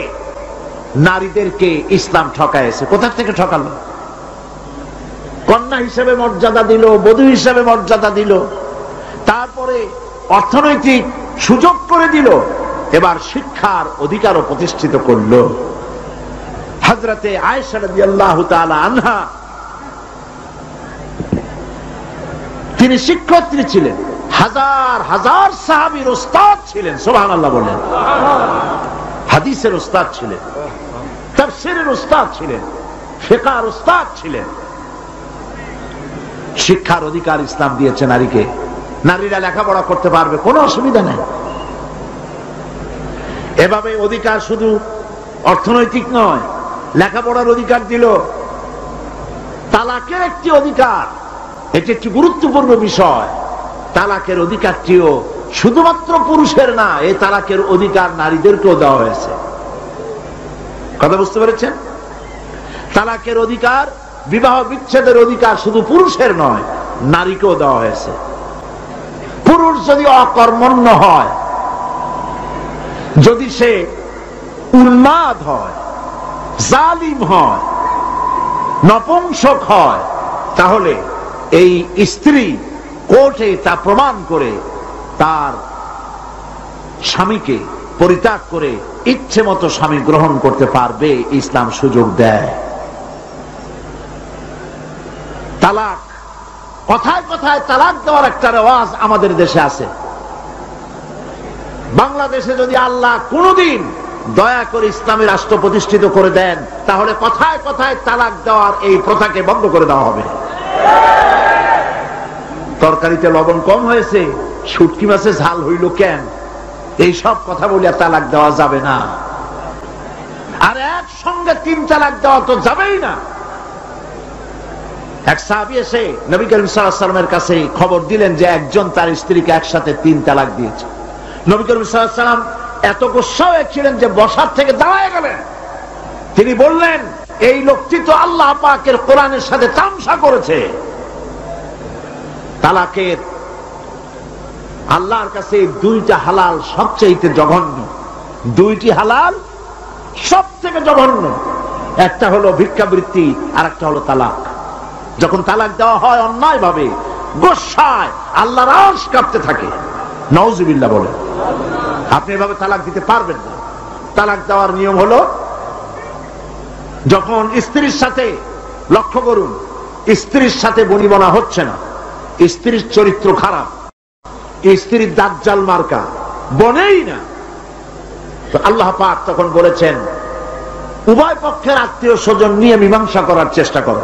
নারীদেরকে ইসলাম ঠকাইছে। কোথা থেকে ঠকালো? কন্যা হিসেবে মর্যাদা দিল, বধূ হিসেবে মর্যাদা দিল, তারপরে অর্থনৈতিক সুযোগ করে দিল, এবার শিক্ষার অধিকারও প্রতিষ্ঠিত করল। হযরতে আয়েশা রাদিয়াল্লাহু তাআলা আনহা, তিনি শিক্ষয়িত্রী ছিলেন, হাজার হাজার সাহাবীর উস্তাদ ছিলেন। সুবহানাল্লাহ বলেন। হাদিসের উস্তাদ ছিলেন, তাফসীরের উস্তাদ ছিলেন, ফিকহের উস্তাদ ছিলেন। শিক্ষার অধিকার ইসলাম দিয়েছে নারীকে। নারীরা লেখাপড়া করতে পারবে, কোনো অসুবিধা নেই। এভাবে অধিকার শুধু অর্থনৈতিক নয়, লেখাপড়ার অধিকার দিল, তালাকের একটি অধিকার, এটি একটি গুরুত্বপূর্ণ বিষয়। তালাকের অধিকারটিও শুধুমাত্র পুরুষের না, এই তালাকের অধিকার নারীদেরকেও দেওয়া হয়েছে। কথা বুঝতে পেরেছেন? তালাকের অধিকার, বিবাহ বিচ্ছেদের অধিকার শুধু পুরুষের নয়, নারীকেও দেওয়া হয়েছে। পুরুষ যদি অকর্মণ্য হয়, যদি সে উন্মাদ হয়, জালিম হয়, নপুংসক হয়, তাহলে এই স্ত্রী কোর্টে তা প্রমাণ করে তার স্বামীকে পরিত্যাগ করে ইচ্ছে মতো স্বামী গ্রহণ করতে পারবে। ইসলাম সুযোগ দেয়। তালাক, কথায় কথায় তালাক দেওয়ার একটা রেওয়াজ আমাদের দেশে আছে। বাংলাদেশে যদি আল্লাহ কোনদিন দয়া করে ইসলামী রাষ্ট্র প্রতিষ্ঠিত করে দেন, তাহলে কথায় কথায় তালাক দেওয়ার এই প্রথাকে বন্ধ করে দেওয়া হবে। তরকারিতে লবণ কম হয়েছে, শুটকি মাছে ঝাল হইল কেন, এই সব কথা বলিয়া তালাক দেওয়া যাবে না। আর একসঙ্গে 3 তালাক দেওয়া তো যাবেই না। এক সাহাবী এসে নবী করিম সাল্লাল্লাহু আলাইহি ওয়াসাল্লামের কাছে খবর দিলেন যে একজন তার স্ত্রীকে একসাথে 3 তালাক দিয়েছে। নবী করিম সাল্লাল্লাহু আলাইহি ওয়াসাল্লাম এত গুসা হয়েছিলেন যে বসার থেকে দাঁড়ায় গেলেন। তিনি বললেন, এই লোকটি তো আল্লাহ পাকের কোরআনের সাথে তামসা করেছে। তালাকের আল্লাহর কাছে 2টা হালাল সবচেয়ে জঘন্য। 2টি হালাল সব থেকে জঘন্য। একটা হলো ভিক্ষাবৃত্তি, আর একটা হলো তালাক। যখন তালাক দেওয়া হয় অন্যায় ভাবে, গোসায় আল্লাহর আরশ কাঁপতে থাকে। নাউজুবিল্লাহ বলে। আপনি এভাবে তালাক দিতে পারবেন না। তালাক দেওয়ার নিয়ম হলো, যখন স্ত্রীর সাথে, লক্ষ্য করুন, স্ত্রীর সাথে বনিবনা হচ্ছে না, স্ত্রীর চরিত্র খারাপ, স্ত্রীর দাজ্জাল মার্কা, বনেই না, তো আল্লাহ পাক তখন বলেছেন, উভয় পক্ষের আত্মীয় স্বজন নিয়ে মীমাংসা করার চেষ্টা করো,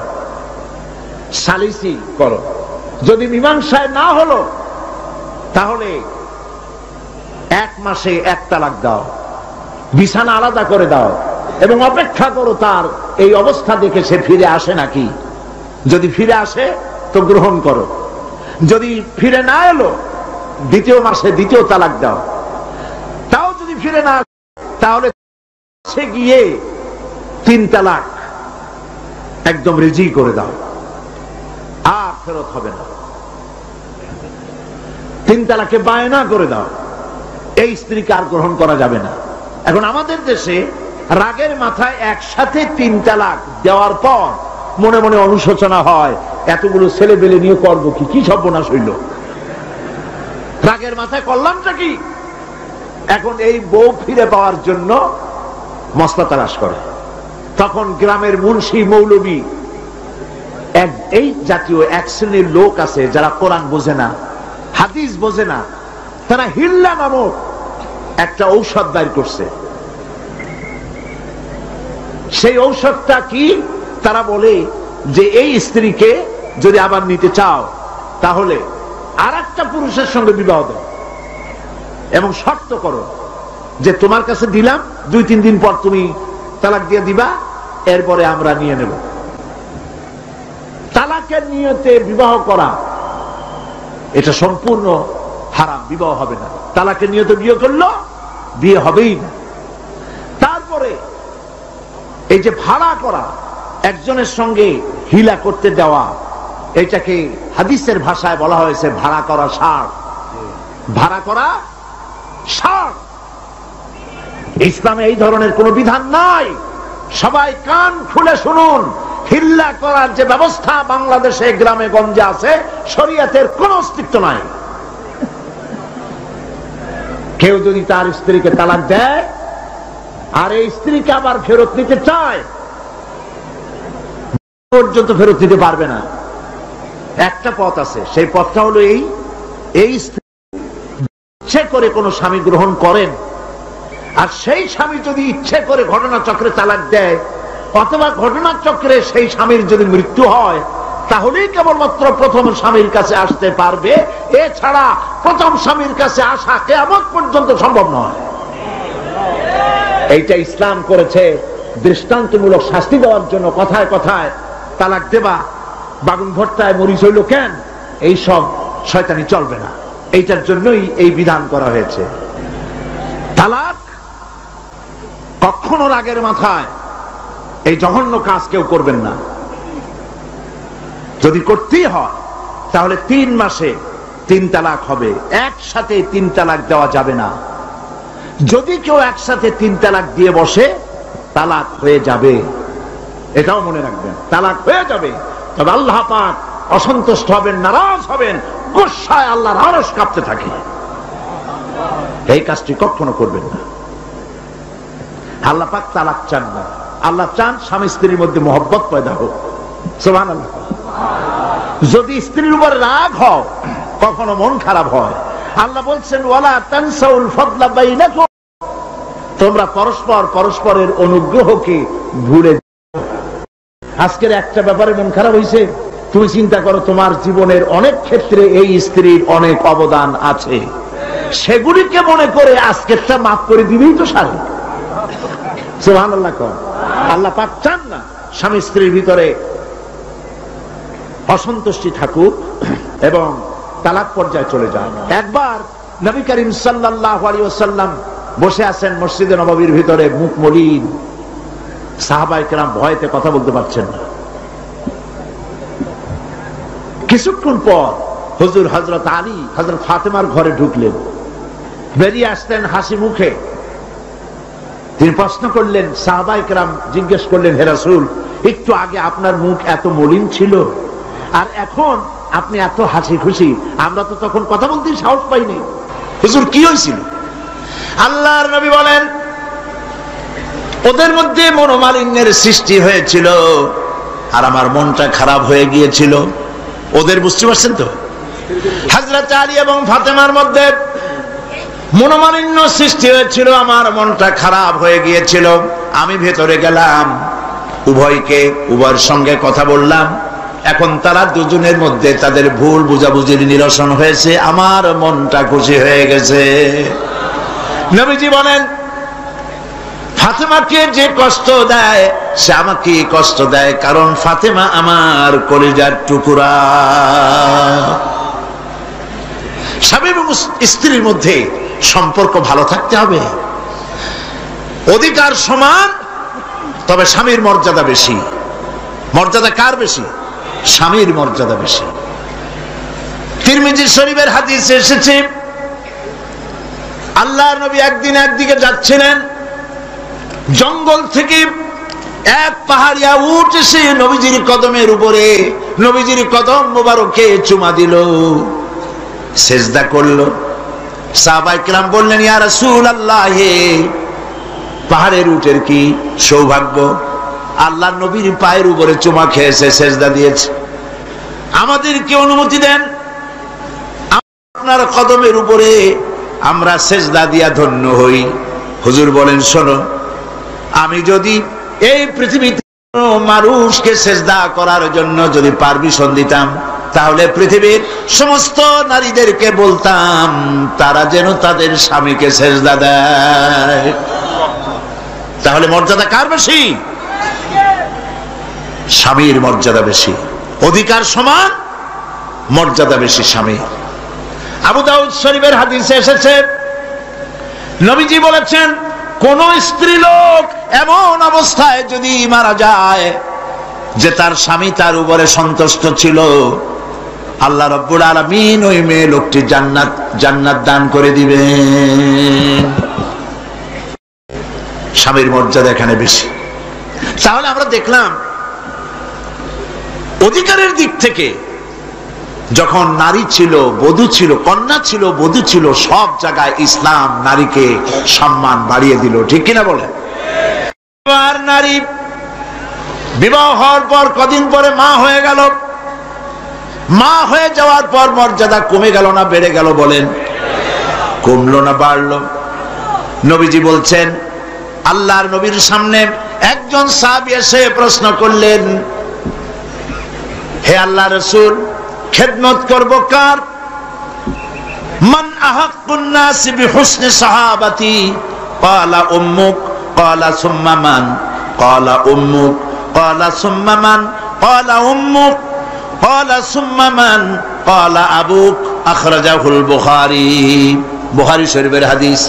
সালিসি করো। যদি মীমাংসায় না হলো, তাহলে 1 মাসে 1 তালাক দাও, বিছানা আলাদা করে দাও, এবং অপেক্ষা করো তার এই অবস্থা দেখে সে ফিরে আসে নাকি। যদি ফিরে আসে তো গ্রহণ করো, যদি ফিরে না এলো 2য় মাসে 2য় তালাক দাও। তাও যদি ফিরে না, তাহলে সে গিয়ে 3 তালাক একদম রেজি করে দাও, আর ফেরত হবে না। 3 তালাকে বায়না করে দাও, এই স্ত্রীকে আর গ্রহণ করা যাবে না। এখন আমাদের দেশে রাগের মাথায় একসাথে 3 তালাক দেওয়ার পর মনে মনে অনুশোচনা হয়, এতগুলো ছেলে পেলে নিয়ে করবো কি, কি সর্বনাশ হইল, রাগের মাথায় করলামটা কি। এখন এই বউ ফিরে পাওয়ার জন্য মসলা তালাশ করে। তখন গ্রামের মুন্সি মৌলবী, এই জাতীয় 1 শ্রেণীর লোক আছে যারা কোরআন বোঝে না, হাদিস বোঝে না, তারা হিল্লা নামক একটা ঔষধ বাইর করছে। সেই ঔষধটা কি? তারা বলে যে এই স্ত্রীকে যদি আবার নিতে চাও, তাহলে আরেকটা পুরুষের সঙ্গে বিবাহ দাও, এবং শর্ত করো যে তোমার কাছে দিলাম, 2-3 দিন পর তুমি তালাক দিয়ে দিবা, এরপরে আমরা নিয়ে নেব। তালাকের নিয়তে বিবাহ করা এটা সম্পূর্ণ হারাম, বিবাহ হবে না। তালাকের নিয়তে বিয়ে করলো, বিয়ে হবেই না। তারপরে এই যে ভাড়া করা, একজনের সঙ্গে হিলা করতে দেওয়া, এটাকে হাদিসের ভাষায় বলা হয়েছে ভাড়া করা ষাঁড়। ভাড়া করা ষাঁড়। ইসলামে এই ধরনের কোন বিধান নাই। সবাই কান খুলে শুনুন, হিল্লা করার যে ব্যবস্থা বাংলাদেশে গ্রামে গঞ্জে আছে, শরীয়তের কোন অস্তিত্ব নাই। কেউ যদি তার স্ত্রীকে তালাক দেয় আর এই স্ত্রীকে আবার ফেরত নিতে চায়, পর্যন্ত ফেরত দিতে পারবে না। একটা পথ আছে, সেই পথটা হলো এই স্ত্রী ইচ্ছে করে কোন স্বামী গ্রহণ করেন, আর সেই স্বামী যদি ইচ্ছে করে ঘটনাচক্রে তালাক দেয়, অথবা ঘটনাচক্রে সেই স্বামীর যদি মৃত্যু হয়, তাহলেই কেবলমাত্র প্রথম স্বামীর কাছে আসতে পারবে। এছাড়া প্রথম স্বামীর কাছে আসা কিয়ামত পর্যন্ত সম্ভব নয়। এইটা ইসলাম করেছে দৃষ্টান্তমূলক শাস্তি দেওয়ার জন্য। কথায় কথায় তালাক দেবা, বাগুন ভর্তায় মরিচ হইল কেন, এইসব শয়তানি চলবে না। এইটার জন্যই এই বিধান করা হয়েছে। তালাক কখনো রাগের মাথায় এই জঘন্য কাজ কেউ করবেন না। যদি করতেই হয় তাহলে 3 মাসে 3 তালাক হবে, একসাথে 3 তালাক দেওয়া যাবে না। যদি কেউ একসাথে 3 তালাক দিয়ে বসে, তালাক হয়ে যাবে, এটাও মনে রাখবেন, তালাক হয়ে যাবে। তবে আল্লাহ পাক অসন্তুষ্ট হবেন, নারাজ হবেন, গোসায় আল্লাহর আরশ কাঁপতে থাকে। এই কাজটি কখনো করবেন না। আল্লাহ পাক তালাক চান না, আল্লাহ চান স্বামী স্ত্রীর মধ্যে মহব্বত পয়দা হোক। সুবহানাল্লাহ। যদি স্ত্রীর উপর রাগ হয়, কখনো মন খারাপ হয়, আল্লাহ বলছেন ওয়ালা তানসাউল ফাদলা বাইনাকুম, তোমরা পরস্পর পরস্পরের অনুগ্রহকে ভুলে যাও। আজকের একটা ব্যাপারে মন খারাপ হয়েছে, তুমি চিন্তা করো তোমার জীবনের অনেক ক্ষেত্রে এই স্ত্রীর অনেক অবদান আছে, সেগুলিকে মনে করে আজকেরটা মাফ করে দিবেই তো সারে। সুবহানাল্লাহ। আল্লাহ পাক চান না স্বামী স্ত্রীর ভিতরে অসন্তুষ্টি থাকুক এবং তালাক পর্যায়ে চলে যায়। একবার নবী করিম সাল্লাল্লাহু আলাইহি ওয়াসাল্লাম বসে আছেন মসজিদে নববীর ভিতরে, মুখ মলিন, সাহাবায়ে কেরাম ভয়তে কথা বলতে পারছেন না। কিছুক্ষণ পর হুজুর হযরত আলী হযরত ফাতেমার ঘরে ঢুকলেন, বেরিয়ে আসতেন হাসি মুখে। তিনি প্রশ্ন করলেন, সাহাবায়ে কেরাম জিজ্ঞেস করলেন, হে রাসূল, একটু আগে আপনার মুখ এত মলিন ছিল আর এখন আপনি এত হাসি খুশি, আমরা তো তখন কথা বলতে সাহস পাইনি, হুজুর কি হয়েছিল? আল্লাহর নবী বলেন, ওদের মধ্যে মনোমালিন্যের সৃষ্টি হয়েছিল আর আমার মনটা খারাপ হয়ে গিয়েছিল। ওদের, বুঝতে পারছেন তো, হযরত আলী এবং ফাতেমার মধ্যে মনোমালিন্য সৃষ্টি হয়েছিল, আমার মনটা খারাপ হয়ে গিয়েছিল। আমি ভেতরে গেলাম, উভয়ের সঙ্গে কথা বললাম। এখন তারা দুজনের মধ্যে তাদের ভুল বুঝাবুঝির নিরসন হয়েছে, আমার মনটা খুশি হয়ে গেছে। নবীজি বলেন, ফাতেমাকে যে কষ্ট দেয় সে আমাকে কষ্ট দেয়, কারণ ফাতেমা আমার কলিজার টুকরা। স্বামী এবং স্ত্রীর মধ্যে সম্পর্ক ভালো থাকতে হবে, অধিকার সমান, তবে স্বামীর মর্যাদা বেশি। মর্যাদা কার বেশি? স্বামীর মর্যাদা বেশি। তিরমিজি শরীফের হাদিসে এসেছে, আল্লাহর নবী একদিন একদিকে যাচ্ছিলেন, জঙ্গল থেকে এক পাহাড়িয়া উট এসে নবীজির কদমের উপরে, নবীজির কদম মোবারকে চুমা দিল, সেজদা করলো। সাহাবায়ে কেরাম বললেন, ইয়া রাসূলুল্লাহ, পাহাড়ের উটের কি সৌভাগ্য, আল্লাহর নবীর পায়ের উপরে চুমা খেয়েছে, সেজদা দিয়েছে, আমাদেরকে অনুমতি দেন, আপনার কদমের উপরে আমরা সেজদা দিয়া ধন্য হই। হুজুর বলেন, শোনো, আমি যদি এই পৃথিবীতে মানুষকে সেজদা করার জন্য যদি পারমিশন দিতাম, তাহলে পৃথিবীর সমস্ত নারীদেরকে বলতাম তারা যেন তাদের স্বামীকে সেজদা দেয়। তাহলে মর্যাদা কার বেশি? স্বামীর মর্যাদা বেশি। অধিকার সমান, মর্যাদা বেশি স্বামীর। আবু দাউদ শরীফের হাদিসে এসেছে, নবীজি বলেছেন, কোন স্ত্রী লোক এমন অবস্থায় যদি মারা যায় যে তার স্বামী তার উপরে সন্তুষ্ট ছিল, আল্লাহ রাব্বুল আলামিন ওই মেয়ে লোকটি জান্নাত দান করে দিবেন। স্বামীর মর্যাদা এখানে বেশি। তাহলে আমরা দেখলাম অধিকারের দিক থেকে যখন নারী ছিল, বধূ ছিল, কন্যা ছিল, বধূ ছিল, সব জায়গায় ইসলাম নারীকে সম্মান বাড়িয়ে দিল, ঠিক কিনা বলেন? আর নারী বিবাহ হওয়ার পর কদিন পরে মা হয়ে গেল, মা হয়ে যাওয়ার পর মর্যাদা কমে গেল না বেড়ে গেল? বলেন, কমলো না বাড়লো? নবীজি বলছেন, আল্লাহর নবীর সামনে একজন সাহাবী এসে প্রশ্ন করলেন, হে আল্লাহর রাসূল, খেদমত করব কার? মান আহাক্কুন নাস বিহুসনি সাহাবাতি? ক্বালা উম্মুক। ক্বালা সুম্মা মান? ক্বালা উম্মুক। ক্বালা সুম্মা মান? ক্বালা উম্মুক। ক্বালা সুম্মা মান? ক্বালা আবুক। আখরাজাহুল বুখারী, বুখারী শরীফের হাদিস।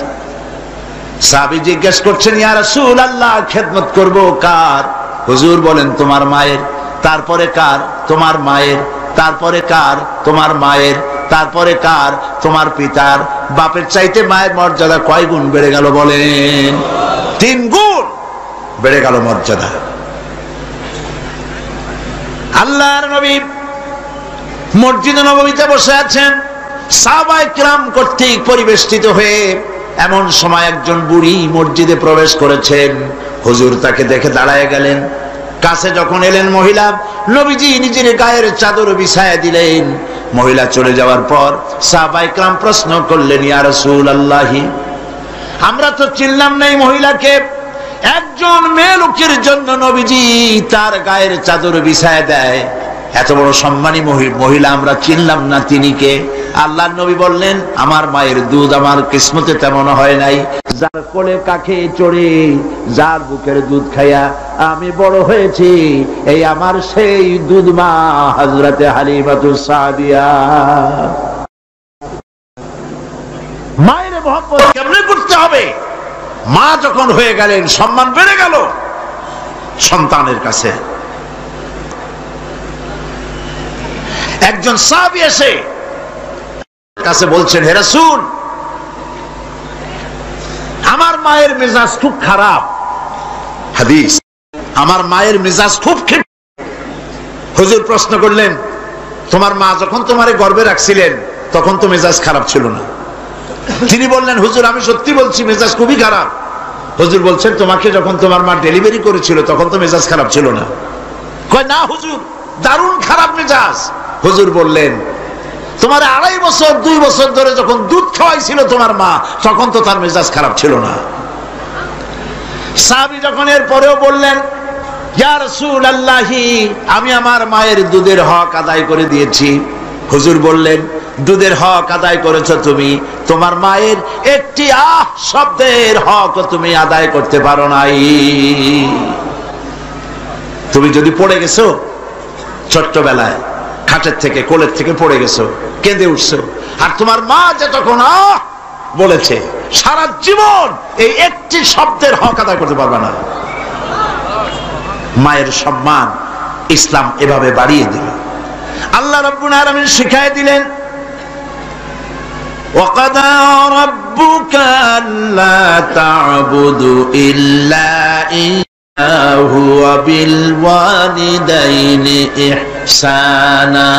সাহাবী জিজ্ঞেস করছেন, ইয়া রাসূলুল্লাহ, খেদমত করব কার? হুজুর বলেন, তোমার মায়ের। তারপরে কার? তোমার মায়ের। তারপরে কার? তোমার মায়ের। তারপরে কার? তোমার পিতার। বাপের চাইতে মায়ের মর্যাদা কয় গুণ বেড়ে গেল বলেন? 3 গুণ বেড়ে গেল মর্যাদা। আল্লাহর নবী মসজিদে নববীতে বসে আছেন, সাহাবায়ে কিরাম কর্তৃক পরিবেষ্টিত হয়ে। এমন সময় একজন বুড়ি মসজিদে প্রবেশ করেছেন। হুজুর তাকে দেখে দাঁড়ায় গেলেন। কাছে যখন এলেন মহিলা, নবীজি নিজের গায়ের চাদর বিছায়া দিলেন। মহিলা চলে যাওয়ার পর সাহাবায়ে কিরাম প্রশ্ন করলেন, ইয়া রাসূলুল্লাহ, আমরা তো চিনলাম না এই মহিলাকে। একজন মেয়ে লোকের জন্য নবীজি তার গায়ের চাদর বিছায়া দেয়, এত বড় সম্মানী মহিলা আমরা চিনলাম না, তিনি কে? আল্লাহর নবী বললেন, আমার মায়ের দুধ আমার কিসমতে তেমন হয় নাই। যার কোলে কাকে চড়ে, যার বুকের দুধ খাইয়া আমি বড় হয়েছি, এই আমার সেই দুধ মা হযরতে হালিমাতুস সাদিয়া। মায়ের মহব্বত কেমনে করতে হবে? মা যখন হয়ে গেলেন, সম্মান বেড়ে গেল সন্তানের কাছে। একজন সাহাবী এসে কাছে বলছেন, হে রাসূল, আমার মায়ের মেজাজ খুব খারাপ। হাদিস, আমার মায়ের মেজাজ খুব খারাপ। হুজুর প্রশ্ন করলেন, তোমার মা যখন তোমারে গর্ভে রাখছিলেন তখন তো মেজাজ খারাপ ছিল না? তিনি বললেন, হুজুর আমি সত্যি বলছি, মেজাজ খুবই খারাপ। হুজুর বলছেন, তোমাকে যখন তোমার মা ডেলিভারি করেছিল তখন তো মেজাজ খারাপ ছিল না? কয়, না হুজুর, দারুণ খারাপ মেজাজ। হুজুর বললেন, তোমার 2.5 বছর 2 বছর ধরে যখন দুধ খাওয়াইছিল তোমার মা, তখন তো তার মেজাজ খারাপ ছিল না। সাহাবী যখন এর পরেও বললেন, ইয়া রাসূলুল্লাহ, আমি আমার মায়ের দুধের হক আদায় করে দিয়েছি। হুজুর বললেন, দুধের হক আদায় করেছো তুমি, তোমার মায়ের একটি শব্দের হক তুমি আদায় করতে পারো নাই। তুমি যদি পড়ে গেছো ছোট্টবেলায়, খাটের থেকে কোলের থেকে পড়ে গেছো, কেঁদে উঠছো, আর তোমার মা যে তখন বলেছে, সারা জীবন এই একটি শব্দের হক আদায় করতে পারবে না। মায়ের সম্মান ইসলাম এভাবে বাড়িয়ে দিল। আল্লাহ রাব্বুল আলামিন শিখায় দিলেন, ওয়াকাদা রাব্বুকা আল্লা তা'বুদু ইল্লা ইয়্যাহু ওয়া বিল ওয়ালিদাইনি ইহসানা।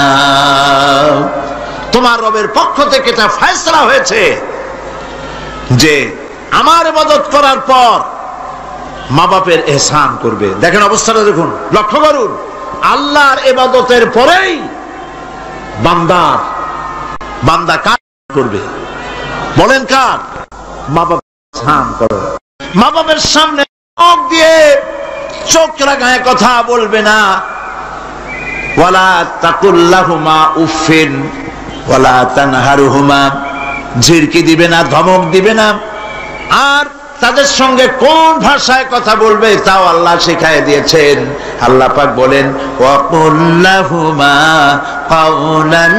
তোমার রবের পক্ষ থেকে এটা ফয়সালা হয়েছে যে আমার ইবাদত করার পর মা বাপের ইহসান করবে। দেখেন অবস্থাটা, দেখুন, লক্ষ্য করুন, আল্লাহর ইবাদতের পরেই বান্দা কাজ করবে। বলেন কার? মা বাপ ইহসান করো। মা বাপের সামনে চোখ দিয়ে চোখ রাগায় কথা বলবে না। ওয়ালা তাকুল্লাহুমা উফিন ওয়ালা তানহারুহুমা, ঝিড়কি দিবে না, ধমক দিবে না। আর তাদের সঙ্গে কোন ভাষায় কথা বলবে তাও আল্লাহ শিখায় দিয়েছেন। আল্লাহ পাক বলেন, ওয়াকুল্লাহুমা কাওলান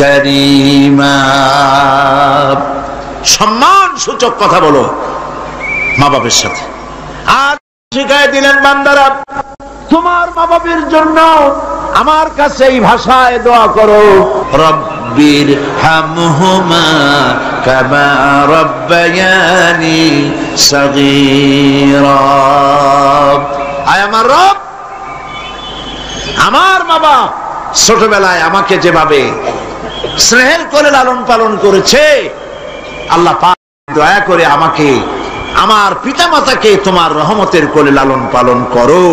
কারীমা, সম্মান সূচক কথা বলো মা বাবার সাথে। আর শিখায় দিলেন, বান্দারা তোমার মা বাবার জন্য আমার কাছে এই ভাষায় দোয়া করো, রব্বির হামহুমা কামা রাব্বায়ানি সাগীরা। আয় আমার রব, আমার মা বাবা ছোটবেলায় আমাকে যেভাবে স্নেহের করে লালন পালন করেছে, আল্লাহ পাক দয়া করে আমাকে, আমার পিতা মাতাকে তোমার রহমতের কোলে লালন পালন করো।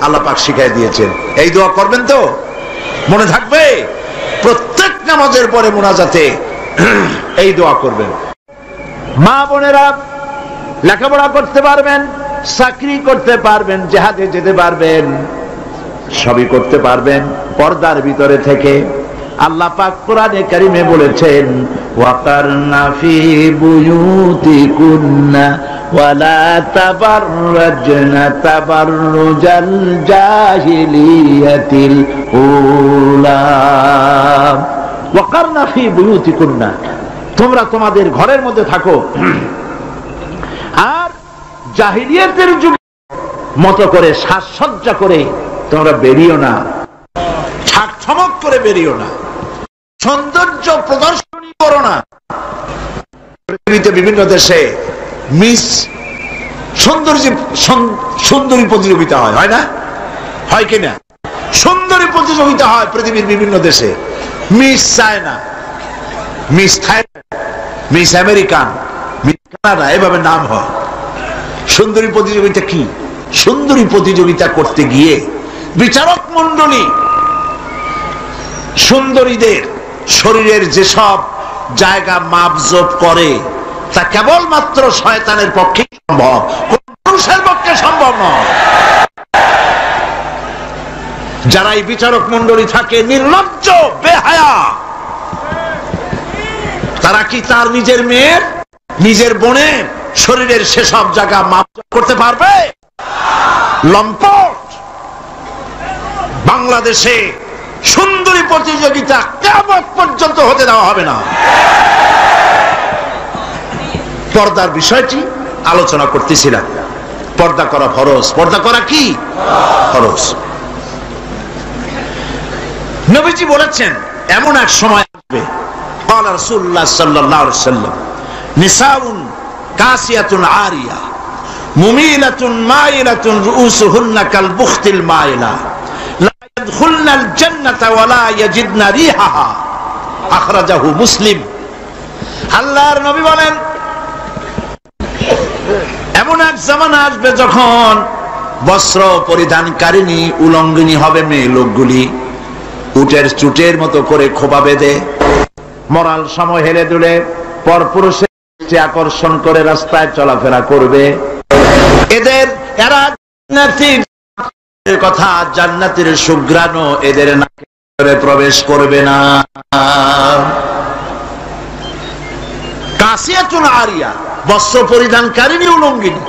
আল্লাহ পাক শিখাই দিয়েছেন। এই দোয়া করবেন তো? মনে থাকবে? প্রত্যেক নামাজের পরে মুনাজাতে এই দোয়া করবেন। মা বোনেরা লেখাপড়া করতে পারবেন, চাকরি করতে পারবেন, জিহাদে যেতে পারবেন, সবই করতে পারবেন পর্দার ভিতরে থেকে। আল্লাহ পাক কোরআনে কারিমে বলেছেন, ওয়াকারনা ফি বুয়ুতিকুন্না ওয়ালা তাবাররাজনা তাবাররুজাল জাহিলিয়াতিল উলা ওয়াকারনা ফি বুয়ুতিকুন্না, তোমরা তোমাদের ঘরের মধ্যে থাকো, আর জাহিলিয়াতের যুগে মতো করে সাজসজ্জা করে তোমরা বেরিও না, ঝাঁকঝমক করে বেরিও না, সৌন্দর্য প্রদর্শনী করো না। পৃথিবীতে বিভিন্ন দেশে মিস সুন্দরী প্রতিযোগিতা হয় না? হয় কিনা? সুন্দরী প্রতিযোগিতা হয় পৃথিবীর বিভিন্ন দেশে। Miss China, miss Thailand, miss American, miss Canada, এভাবে নাম হয়। সুন্দরী প্রতিযোগিতা কি? সুন্দরী প্রতিযোগিতা করতে গিয়ে বিচারক মন্ডলী সুন্দরীদের শরীরের যেসব জায়গা মাপজোপ করে তা কেবলমাত্র শয়তানের পক্ষে সম্ভব, কোন পুরুষের পক্ষে সম্ভব নয়। যারা এই বিচারক মন্ডলী থাকে নির্লজ্জ বেহায়া, তারা কি তার নিজের মেয়ের, নিজের বোনের শরীরের সেসব জায়গা মাপ করতে পারবে? লম্পট। বাংলাদেশে সুন্দরী প্রতিযোগিতা কিয়ামত পর্যন্ত হতে দেওয়া হবে না। পর্দার বিষয়টি আলোচনা করতেছিলাম। পর্দা করা ফরজ। পর্দা করা কি ফরজ? নবীজি বলেছেন এমন এক সময় আসবে, قال رسول الله صلى الله عليه وسلم نساء كاسية عارية مميلة مائلة رؤوسهن كالبخت المائلة لا يدخلن الجنة ولا يجدن ريحها أخرجه مسلم। আল্লাহর নবী বলেন এমন এক জামানা আসবে যখন বস্ত্র পরিধানকারিণী উলঙ্গিনী হবে মেয়ে লোকগুলি, উটের চুটের মতো করে খোপা বেঁধে মরাল সময় হেলে দুলে পরপুরুষের দৃষ্টি আকর্ষণ করে রাস্তায় চলাফেরা করবে। এরা জান্নাতের কথা, জান্নাতের সুঘ্রাণ এদের নাকে প্রবেশ করবে না। কাসিয়াতুন আরিয়া, বস্ত্র পরিধানকারিণী উলঙ্গিনী।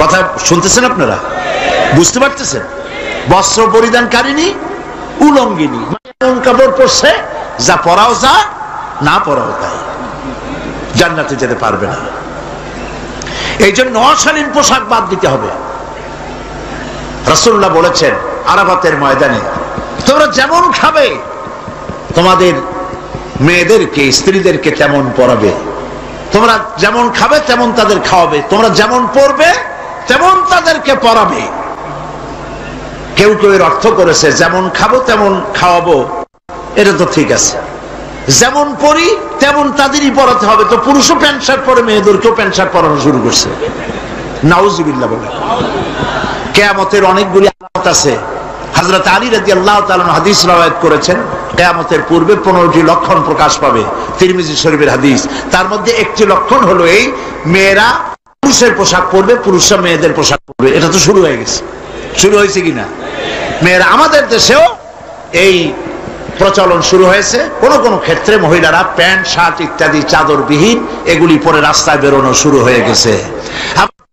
কথা শুনতেছেন আপনারা? বুঝতে পারতেছেন? বস্ত্র পরিধানকারিণী উলঙ্গিনী, এমন কাপড় পরছে যা পরাও যা, না পরাও তাই, জান্নাতে যেতে পারবে না। এই জন্য অশালীন পোশাক বাদ দিতে হবে। রাসূলুল্লাহ বলেছেন আরাফাতের ময়দানে, তোমরা যেমন খাবে তোমাদের মেয়েদেরকে, স্ত্রীদেরকে তেমন পরাবে, তোমরা যেমন খাবে তেমন তাদের খাওয়াবে, তোমরা যেমন পরবে তেমন তাদেরকে পরাবে। কেউ কেউ এর অর্থ করেছে যেমন খাবো তেমন খাওয়াবো, এটা তো ঠিক আছে, যেমন পরি তেমন তাদেরই পরাতে হবে। তো পুরুষও প্যান্ট শার্ট পরে মেয়েদেরকেও প্যান্ট শার্ট পরানো শুরু করছে। নাউজুবিল্লাহ বলে। কিয়ামতের অনেকগুলি আলামত আছে। হযরত আলী রাদিয়াল্লাহু তাআলা হাদিস রওয়ায়াত করেছেন, কিয়ামতের পূর্বে 15টি লক্ষণ প্রকাশ পাবে, তিরমিজি শরীফের হাদিস। তার মধ্যে একটি লক্ষণ হলো এই, মেয়েরা পুরুষের পোশাক পরবে, পুরুষরা মেয়েদের পোশাক পরবে। এটা তো শুরু হয়ে গেছে। শুরু হয়েছে কিনা? মেয়েরা, আমাদের দেশেও এই প্রচলন শুরু হয়েছে। কোন কোন ক্ষেত্রে মহিলারা প্যান্ট শার্ট ইত্যাদি চাদরবিহীন এগুলি পরে রাস্তায় বেরোনো শুরু হয়ে গেছে।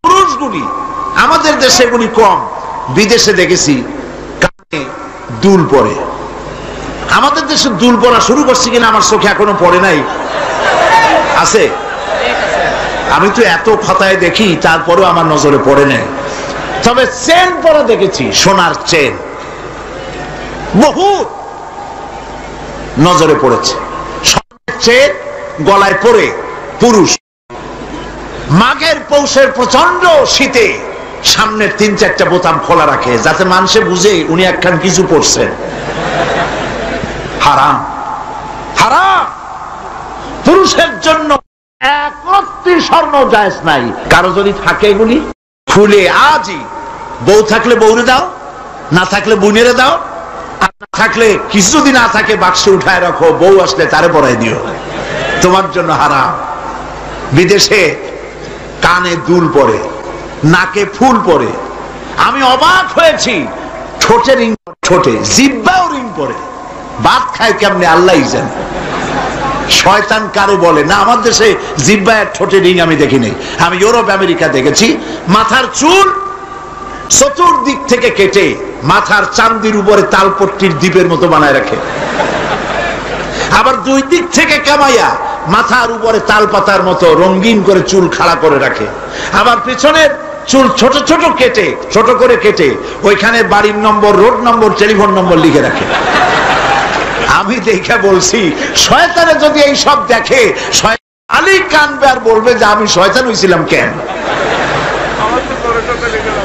পুরুষগুলি, আমাদের দেশে এগুলি কম, বিদেশে দেখেছি কানে দুল পরে। আমাদের দেশে দুল পরা শুরু করছে কিনা আমার চোখে এখনো পড়ে নাই। আছে? আমি তো এত খাতায় দেখি, তারপরেও আমার নজরে পড়ে নাই। তবে চেন পরা দেখেছি, সোনার চেন বহু নজরে পড়েছে। সোনার চেন গলায় পরে পুরুষ মাঘের পৌষের প্রচন্ড শীতে সামনের 3-4টা বোতাম খোলা রাখে, যাতে মানুষে বুঝে উনি একখান কিছু পড়ছেন। হারাম, হারাম। পুরুষের জন্য একরত্তি স্বর্ণ জায়েজ নাই। কারো যদি থাকে এগুলি খুলে, আজই বউ থাকলে বউরে দাও, না থাকলে বোনেরে দাও, আর না থাকলে কিছু যদি না থাকে বাক্সে উঠায় রাখো, বউ আসলে তারে পরাই দিও, তোমার জন্য হারাম। বিদেশে কানে দুল পরে, নাকে ফুল পরে। আমি অবাক হয়েছি, ঠোঁটে রিং, ঠোঁটে জিহ্বাও রিং পরে। ভাত খায় কেমনে আল্লাহই জানে। শয়তান কারে বলে না, আমার দেশে জিহ্বায় ঠোঁটে রিং আমি দেখিনি। আমি ইউরোপ আমেরিকা দেখেছি, মাথার চুল চতুর্দিক থেকে কেটে মাথার চান্দির উপরে তালপট্টির দ্বীপের মতো বানায় রাখে। আবার দুই দিক থেকে কামাইয়া মাথার উপরে তাল পাতার মতো রঙিন করে চুল খাড়া করে রাখে, আবার পেছনের চুল ছোট ছোট কেটে, ছোট করে কেটে ওইখানে বাড়ির নম্বর, রোড নম্বর, টেলিফোন নম্বর লিখে রাখে। আমি দেখে বলছি, শয়তানে যদি এই সব দেখে আলী কানবে আর বলবে যে আমি শয়তান হয়েছিলাম কেন।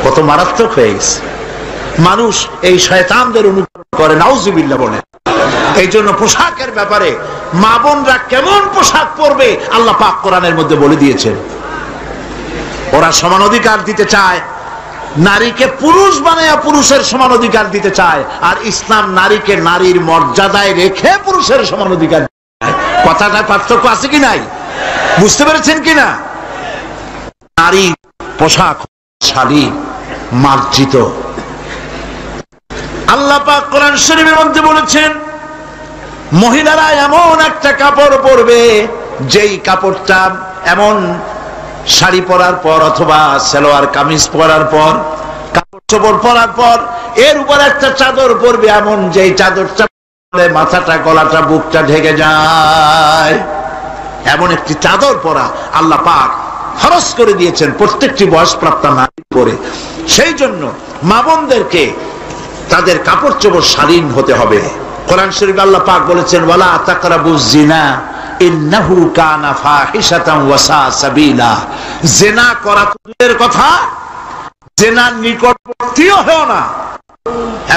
কত মারাত্মক হয়ে গেছে মানুষ, এই শয়তানদের অনুকরণ করে, নাউজুবিল্লাহ বলে। এই জন্য পোশাকের ব্যাপারে মা বোনরা কেমন পোশাক পরবে আল্লাহ পাক কোরআনের মধ্যে বলে দিয়েছেন। ওরা সমান অধিকার দিতে চায়, নারীকে পুরুষ বানায়া পুরুষের সমান অধিকার দিতে চায়, আর ইসলাম নারীকে নারীর মর্যাদায় রেখে পুরুষের সমান অধিকার দেয়। কথাটা পার্থক্য আছে কি নাই, বুঝতে পেরেছেন কিনা? নারী পোশাক শালী মার্জিত। আল্লাহ পাক কোরআন শরীফের মধ্যে বলেছেন, মহিলারা এমন একটা কাপড় পরবে যেই কাপড়টা এমন শাড়ি পরার পর অথবা সালোয়ার কামিজ পরার পর, কাপড় চোপড় পরার পর এর উপর একটা চাদর পরবে এমন যেই চাদরটা মাথাটা, গলাটা, বুকটা ঢেকে যায়, এমন একটি চাদর পরা আল্লাহ পাক ফরজ করে দিয়েছেন প্রত্যেকটি বয়সপ্রাপ্তা নারী পরে। সেই জন্য মা বোনদেরকে তাদের কাপড় চোপড় শালীন হতে হবে। কোরআন শরীফে আল্লাহ পাক বলেছেন, ওয়ালা তাকরাবুজ জিনা ইন্নাহু কানা ফাহিশাতান ওয়া সাআ সাবিলা। জিনা করা দূরের কথা, জিনার নিকটবর্তীও হয় না।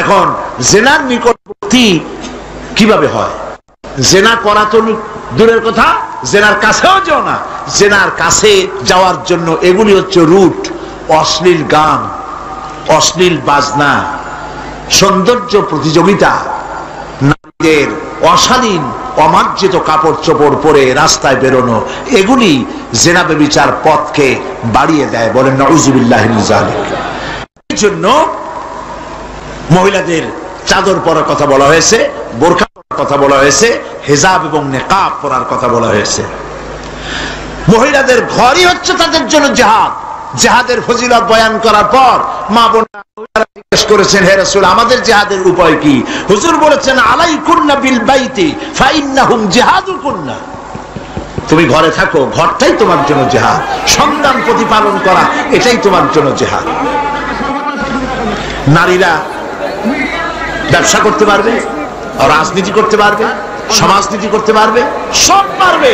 এখন জিনার নিকটবর্তী কিভাবে হয়? জিনা করা তো দূরের কথা, জিনার কাছেও যাও না। জিনার কাছে যাওয়ার জন্য এগুলি হচ্ছে রুট: অশ্লীল গান, অশ্লীল বাজনা, সৌন্দর্য প্রতিযোগিতা, নারীদের অশালীন অমার্জিত কাপড় চোপড় পরে রাস্তায় বেরোনো, এগুলি জিনা ব্যভিচার পথকে বাড়িয়ে দেয়। বলেন নাউযুবিল্লাহি মিন যালিক। এই জন্য মহিলাদের চাদর পরার কথা বলা হয়েছে, বোরকা পরার কথা বলা হয়েছে, হিজাব এবং নিকাব পরার কথা বলা হয়েছে। মহিলাদের ঘরই হচ্ছে তাদের জন্য জিহাদ। জিহাদের ফজিলত বয়ান করার পর মা বোনরা জিজ্ঞেস করেছেন, হে রাসূল, আমাদের জিহাদের উপায় কি? হুজুর বলেছেন, আলাইকুন্না বিল বাইতি ফাইন্নাহুম জিহাদুকুন্না। তুমি ঘরে থাকো, ঘরটাই তোমার জন্য জিহাদ। সন্তান প্রতিপালন করা, এটাই তোমার জন্য জিহাদ। নারীরা ব্যবসা করতে পারবে, রাজনীতি করতে পারবে, সমাজনীতি করতে পারবে, সব পারবে,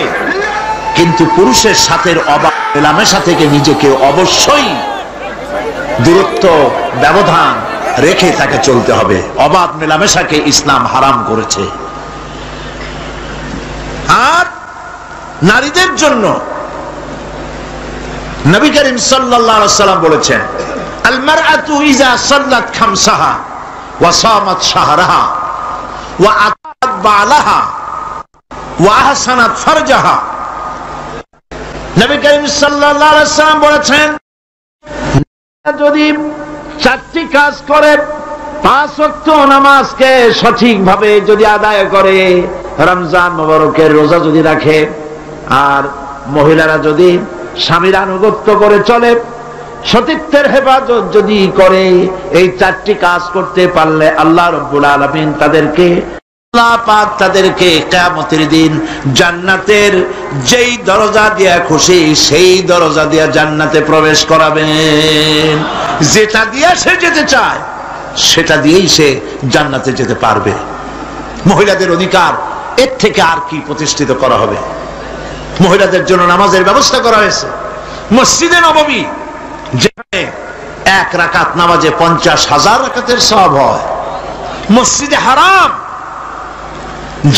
কিন্তু পুরুষের সাথে অবাধ মেলামেশা থেকে নিজেকে অবশ্যই দূরত্ব, ব্যবধান রেখে তাকে চলতে হবে। অবাধ মেলামেশাকে ইসলাম হারাম করেছে। আর নারীদের জন্য নবী করিম সাল্লাল্লাহু আলাইহি ওয়াসাল্লাম বলেছেন, আল মারআতু ইযা সাল্লাত খামসাহা ওয়া সামাত শাহরাহা ওয়া আতাত বালাহা ওয়া আহসানাত ফারজাহা। নবী করিম সাল্লাল্লাহু আলাইহি ওয়াসাল্লাম বলেছেন, যদি চারটি কাজ করে, 5 ওয়াক্ত নামাজকে সঠিকভাবে যদি আদায় করে, রমজান মুবারকের রোজা যদি রাখে, আর মহিলারা যদি স্বামীর আনুগত্য করে চলে, সতীত্বের হেফাজত যদি করে, এই 4টি কাজ করতে পারলে আল্লাহ রাব্বুল আলামিন তাদেরকে, আল্লাহ পাক তাদেরকে কিয়ামতের দিন জান্নাতের যেই দরজা দিয়ে খুশি সেই দরজা দিয়ে জান্নাতে প্রবেশ করাবেন। যেটা দিয়ে সে যেতে চায় সেটা দিয়েই সে জান্নাতে যেতে পারবে। মহিলাদের অধিকার এর থেকে আর কি প্রতিষ্ঠিত করা হবে? মহিলাদের জন্য নামাজের ব্যবস্থা করা হয়েছে। মসজিদে নববী, যেখানে 1 রাকাত নামাজে 50,000 রাকাতের সওয়াব হয়। মসজিদে হারাম,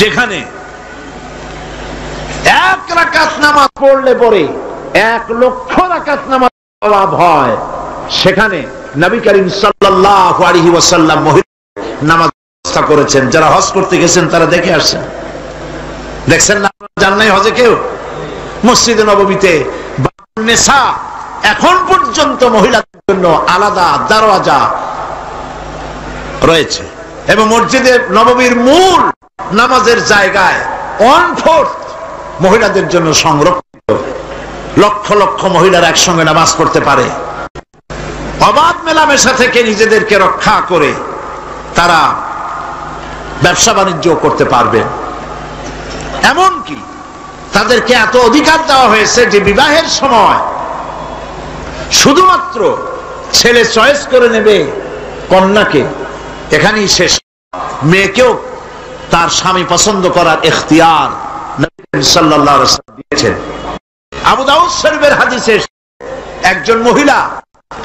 যেখানে 1 রাকাত নামাজ পড়লে পরে 1 লক্ষ রাকাত নামাজ সওয়াব হয়, সেখানে নবী করিম সাল্লাল্লাহু আলাইহি ওয়াসাল্লাম মহিলা নামাজ ব্যবস্থা করেছেন। যারা হজ করতে গেছেন তারা দেখে আসছেন, দেখছেন না? জান নাই হজে কেউ? মসজিদে নববীতে নেশা এখন পর্যন্ত মহিলাদের জন্য আলাদা দরওয়াজা রয়েছে, এবং মসজিদে নববীর মূল নামাজের জায়গায় 1/4 মহিলাদের জন্য সংরক্ষিত। লক্ষ লক্ষ মহিলারা একসঙ্গে নামাজ পড়তে পারে। অবাধ মেলামেশা থেকে নিজেদেরকে রক্ষা করে তারা ব্যবসা বাণিজ্য করতে পারবে। এমনকি তাদেরকে এত অধিকার দেওয়া হয়েছে যে বিবাহের সময় শুধুমাত্র ছেলে চয়েস করে নেবে কন্যাকে, এখানেই শেষ। মেয়েকেও তার স্বামী পছন্দ করার ইখতিয়ার নবী সাল্লাল্লাহু আলাইহি ওয়াসাল্লাম দিয়েছেন। আবু দাউদ শরীফের হাদিসে একজন মহিলা,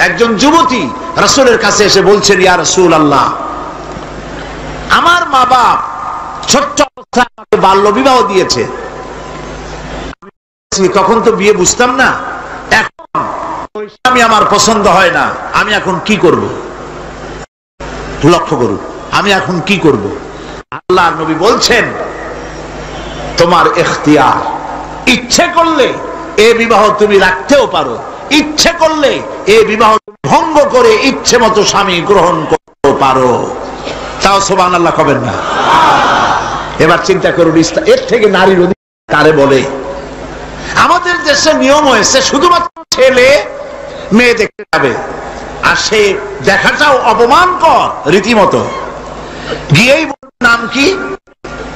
একজন যুবতী রাসূলের কাছে এসে বলছেন, ইয়া রাসূলুল্লাহ, আমার মা বাপ ছোট্ট অবস্থায় আমাকে বাল্য বিবাহ দিয়েছে। তখন তো বিয়ে বুঝতাম না, এখন ওই স্বামী আমার পছন্দ হয় না, আমি এখন কি করব? লক্ষ্য করুন, আমি এখন কি করব? আল্লাহর নবী বলছেন, তোমার ইখতিয়ার, ইচ্ছে করলে এই বিবাহ তুমি রাখতেও পারো, ইচ্ছে করলে এই বিবাহ ভঙ্গ করে ইচ্ছে মতো স্বামী গ্রহণ করতে পারো। তাও সুবহানাল্লাহ কবেন না? এবার চিন্তা করুন, এর থেকে নারীর অধিকার কারে বলে? আমাদের দেশে নিয়ম হয়েছে শুধুমাত্র ছেলে মেয়ে দেখতে যাবে, আর সে দেখাটাও অপমানকর রীতিমতো। গিয়েই নাম কি?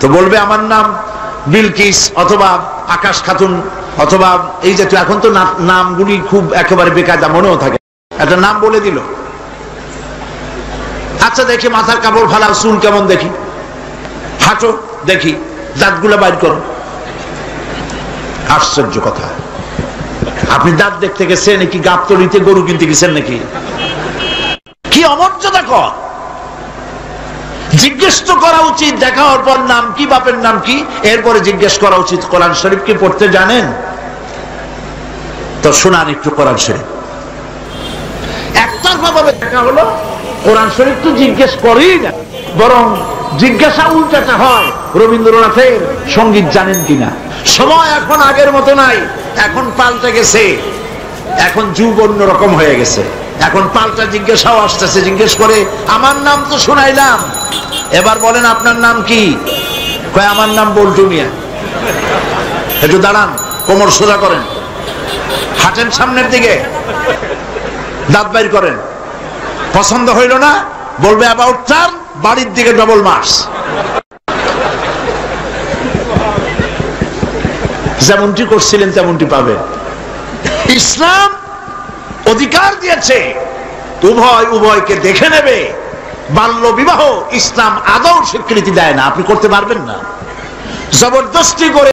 তো বলবে আমার নাম বিলকিস অথবা আকাশ খাতুন অথবা এই জাতীয়। এখন তো নামগুলি খুব একেবারে বেকায়দা মনেও থাকে, একটা নাম বলে দিল। আচ্ছা দেখি মাথার কাপড় ফালাও, চুল কেমন দেখি, হাঁটো দেখি, দাঁতগুলো বাইর করো। আশ্চর্য কথা, আপনি দাঁত দেখতে গেছেন নাকি গাবতলিতে গরু কিনতে গেছেন নাকি? কি অমর্যাদা কর! জিজ্ঞেস তো করা উচিত, দেখা হওয়ার পর নাম কি, বাপের নাম কি, এরপরে জিজ্ঞেস করা উচিত কোরআন শরীফ কি পড়তে জানেন? তো শোনান একটু কোরআন শরীফ। একতরফা ভাবে দেখা হলো, কোরআন শরীফ তো জিজ্ঞেস করেই না, বরং জিজ্ঞাসা উল্টাটা হয়, রবীন্দ্রনাথের সঙ্গীত জানেন কিনা। সময় এখন আগের মতো নাই, এখন পাল্টে গেছে, এখন যুগ অন্যরকম হয়ে গেছে, এখন পাল্টা জিজ্ঞাসাও আসতেছে। জিজ্ঞেস করে, আমার নাম তো শোনাইলাম, এবার বলেন আপনার নাম কি? কয় আমার নাম বল্টু মিয়া। একটু দাঁড়ান, কোমর সোজা করেন, হাঁটেন সামনের দিকে, দাঁত বাইর করেন। পছন্দ হইল না, বলবে অ্যাবাউট টার্ন, বাড়ির দিকে ডবল মার্চ। যেমনটি করছিলেন তেমনটি পাবে। ইসলাম অধিকার দিয়েছে উভয় উভয়কে দেখে নেবে। বাল্য বিবাহ ইসলাম আদৌ স্বীকৃতি দেয় না, আপনি করতে পারবেন না। জবরদস্তি করে